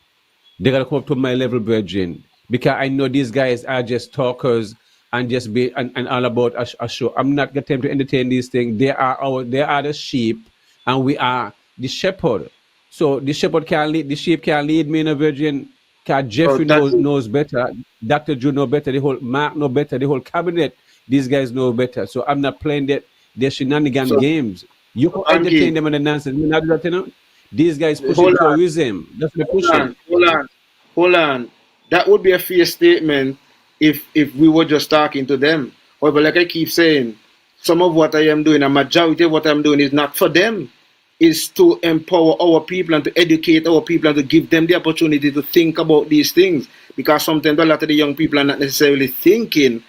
They gotta come up to my level, brethren. Because I know these guys are just talkers and just be and all about a show. I'm not gonna to entertain these things. They are the sheep, and we are the shepherd. So the shepherd can lead, the sheep can lead me in a virgin. Cause So Jeffrey that's it. knows better. Dr. Drew know better. The whole Mark know better. The whole cabinet. These guys know better. So I'm not playing their shenanigan So, games. You can Banky, entertain them and the nonsense. You not do that, you know? These guys pushing hold on, tourism. That's what they're pushing. hold on. That would be a fair statement if we were just talking to them. However, like I keep saying, some of what I am doing, a majority of what I'm doing is not for them. Is to empower our people and to educate our people and to give them the opportunity to think about these things. Because sometimes a lot of the young people are not necessarily thinking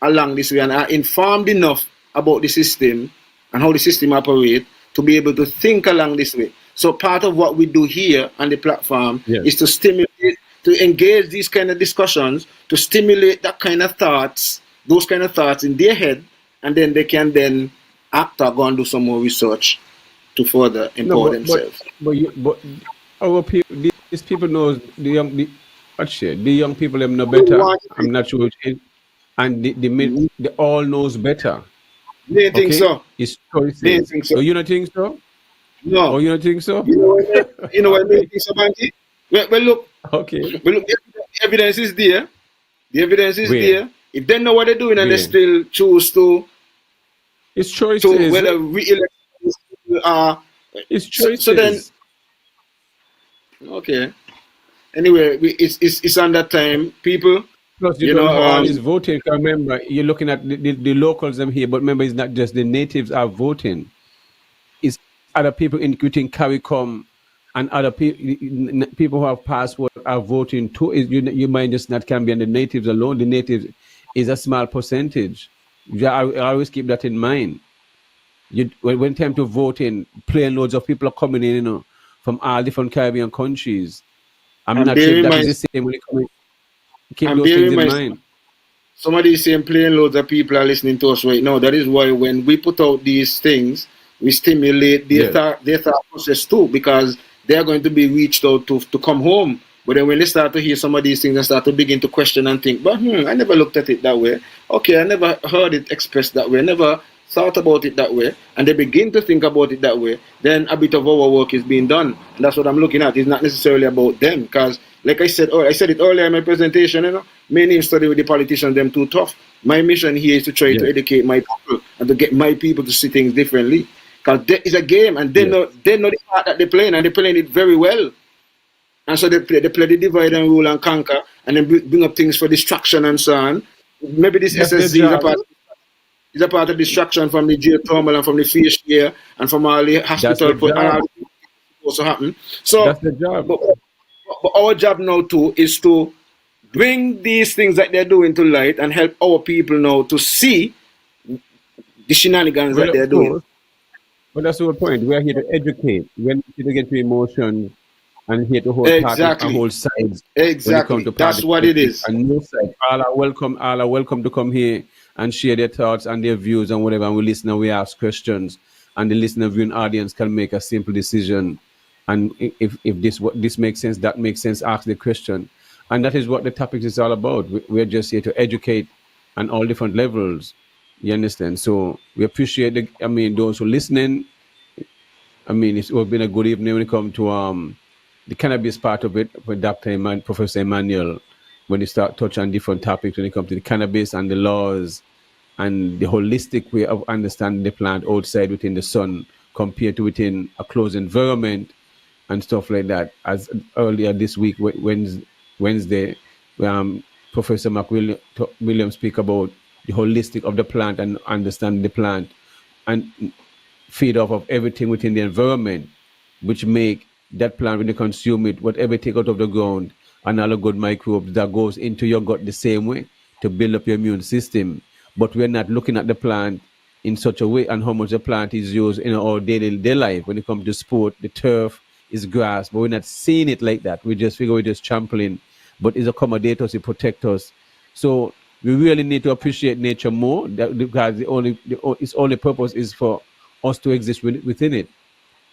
along this way and are informed enough about the system and how the system operates to be able to think along this way. So part of what we do here on the platform Yes. is to stimulate, to engage these kind of discussions, to stimulate that kind of thoughts, those kind of thoughts in their head, and then they can then act or go and do some more research to further empower themselves. But our people, these people knows What shit? The young people them know They better. want I'm not sure which and the all knows better. they didn't think Okay? so. It's They didn't choices. think so. Oh, you don't think so? Oh, No. you don't think so? You know what Okay. made think so, Banky? Well, look, Okay. well, look, the evidence is there. The evidence is Where? there. If they know what they're doing and they Where? still choose It's to choices. whether re-elect are It's so then choices. okay. Anyway, it's on that time, people. Plus, you You don't know, have all this voting. 'Cause remember, you're looking at the locals them here, but remember, it's not just the natives are voting. It's other people including CARICOM and other people who have passport are voting too. You might just not can be on the natives alone. The natives is a small percentage. I always keep that in mind. When time to vote in, plane loads of people are coming in, from all different Caribbean countries. I'm and not sure bear if in that is mind, the same when it comes. Keep and those bear things in in mind, mind. some of these same plane loads of people are listening to us right now. That is why when we put out these things, we stimulate Yes, their thought process too, because they are going to be reached out to come home. But then when they start to hear some of these things and start to begin to question and think, but I never looked at it that way. Okay, I never heard it expressed that way. I never thought about it that way. And they begin to think about it that way, then a bit of our work is being done. And that's what I'm looking at. It's not necessarily about them. Because like I said, I said it earlier in my presentation, many study with the politicians, them too tough. My mission here is to try to yes, educate my people and to get my people to see things differently. Because it's a game and yes. they know the part that they're playing and they're playing it very well. And so they play the divide and rule and conquer and then bring up things for distraction and so on. Maybe this That's their SSZ job. is a part of distraction from the jail turmoil and from the face here and from all the That's hospital the and job. all the things supposed to happen. So, That's the job. but our job now too is to bring these things that they're doing to light and help our people now to see the shenanigans Well, that of they're doing. course. But that's the whole point. We're here to educate. We're not here to get to emotions and here to hold parties and Exactly. hold sides when it comes Exactly. to That's party what it politics. is. And no side. All are welcome. All are welcome to come here and share their thoughts and their views and whatever. And we listen and we ask questions. And the listener viewing audience can make a simple decision. And if this makes sense, that makes sense, ask the question. And that is what the topic is all about. We're just here to educate on all different levels. You understand? So we appreciate those who listening. It's been a good evening when it comes to the cannabis part of it with Professor Emanuel, when they start touch on different topics when it comes to the cannabis and the laws and the holistic way of understanding the plant outside within the sun compared to within a closed environment and stuff like that. As earlier this week, Wednesday, Professor Williams speak about the holistic of the plant and understand the plant and feed off of everything within the environment, which make that plant when you consume it, whatever take out of the ground, and all the good microbes that goes into your gut the same way to build up your immune system. But we're not looking at the plant in such a way and how much the plant is used in our daily day life. When it comes to sport, the turf is grass, but we're not seeing it like that. We just figure we're just trampling, but it's accommodate us, it protect us. So we really need to appreciate nature more because its only purpose is for us to exist within it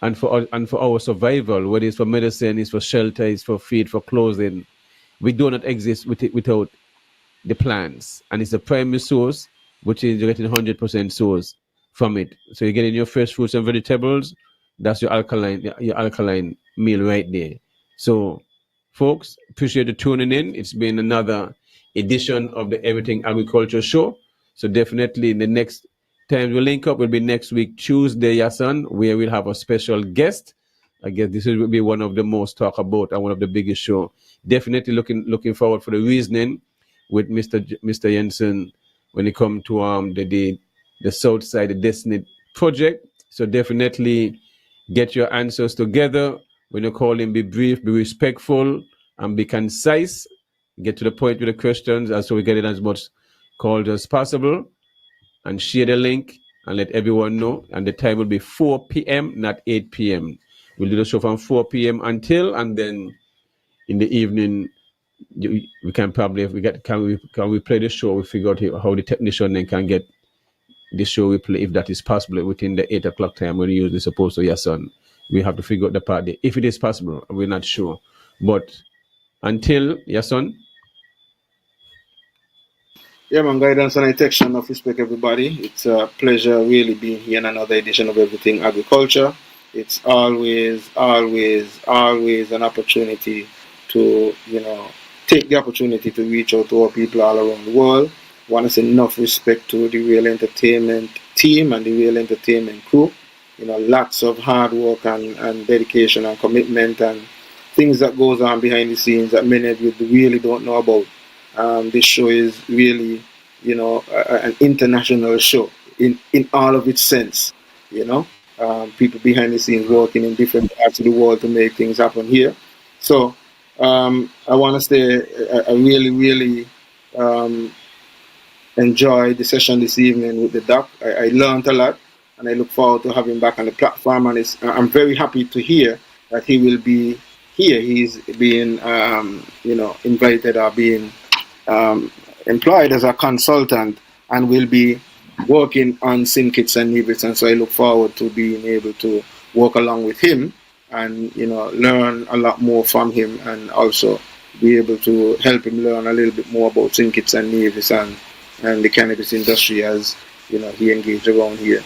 and for our survival, whether it's for medicine, it's for shelter, it's for feed, for clothing. We do not exist without the plants, and it's the primary source, which is you're getting 100% source from it. So you're getting your fresh fruits and vegetables. That's your alkaline meal right there. So, folks, appreciate you tuning in. It's been another edition of the Everything Agriculture Show. So definitely, the next time we link up will be next week Tuesday, Yahsonn, where we'll have a special guest. I guess this will be one of the most talked about and one of the biggest show. Definitely looking forward for the reasoning with Mr. Yahsonn when it comes to the South Side the Destiny project. So definitely get your answers together. When you call in, be brief, be respectful, and be concise. Get to the point with the questions, and so we get it as much called as possible. And share the link and let everyone know. And the time will be 4 p.m., not 8 p.m. We'll do the show from 4 p.m. and then in the evening we can probably, if we get, can we play the show, we figure out how the technician then can get the show we play, if that is possible within the 8 o'clock time when you usually supposed to. Yes, son, we have to figure out the part there. If it is possible, we're not sure, but Until, Yahsonn. Yeah, man, guidance and detection of respect, everybody. It's a pleasure really being here in another edition of Everything Agriculture. It's always an opportunity to, take the opportunity to reach out to our people all around the world. Want to say enough respect to the Real Entertainment team and the Real Entertainment crew. Lots of hard work and dedication and commitment and things that goes on behind the scenes that many of you really don't know about. This show is really, an international show in all of its sense. People behind the scenes working in different parts of the world to make things happen here. So I want to say I really enjoyed the session this evening with the doc. I learned a lot, and I look forward to having him back on the platform. And I'm very happy to hear that he will be here. He's being, invited or being employed as a consultant and will be working on sin kits and Nevis. And so I look forward to being able to work along with him and, learn a lot more from him and also be able to help him learn a little bit more about sin kits and Nevis and the cannabis industry as, he engaged around here.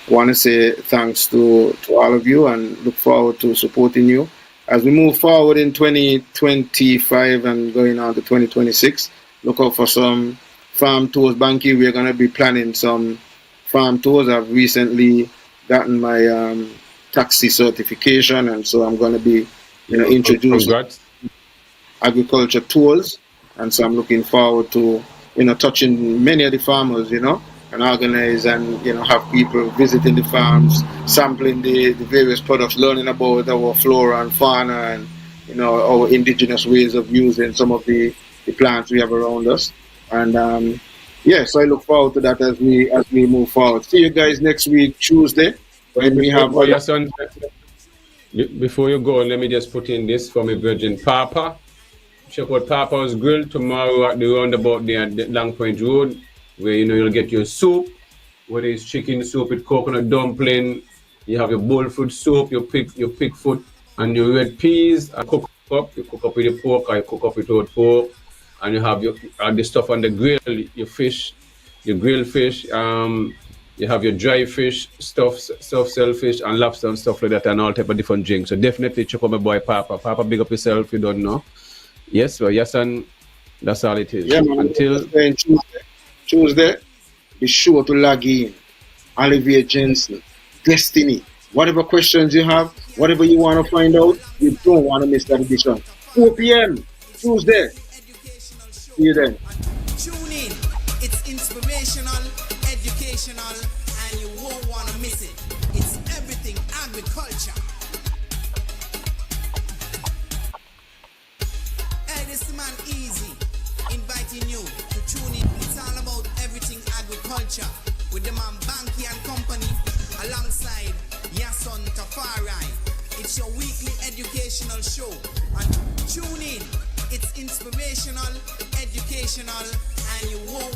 I want to say thanks to all of you and look forward to supporting you. As we move forward in 2025 and going on to 2026, look out for some farm tours. Bankie, we're going to be planning some farm tours. I've recently gotten my taxi certification, and so I'm going to be, introducing agriculture tours. And so I'm looking forward to, touching many of the farmers, and organize and, have people visiting the farms, sampling the various products, learning about our flora and fauna and, our indigenous ways of using some of the plants we have around us. And so I look forward to that as we move forward. See you guys next week, Tuesday, when we have... Yahsonn, before you go, let me just put in this for my virgin Papa. Check out Papa's Grill tomorrow at the roundabout there at Long Point Road, where you'll get your soup, whether it's chicken soup with coconut dumpling, you have your bullfoot soup, your pig foot, and your red peas, and cook up. You cook up with your pork or you cook up without pork, and you have the stuff on the grill, your fish, your grilled fish, you have your dry fish, stuffed shellfish, and lobster and stuff like that, and all type of different drinks. So definitely check out my boy Papa. Papa, big up yourself if you don't know. Yes, well, Yahsonn, that's all it is. Yeah, man, until Tuesday, be sure to log in. Olivier Jensen, Destiny. Whatever questions you have, whatever you want to find out, you don't want to miss that edition. 4 p.m. Tuesday. See you then. Tune in. It's inspirational, educational, and you won't want to miss it. It's everything agriculture. Hey, this man Easy inviting you to tune in. It's all about everything agriculture with the man Bankie and Company alongside Yahsonn Tafari. It's your weekly educational show. And tune in. It's inspirational, educational, and you won't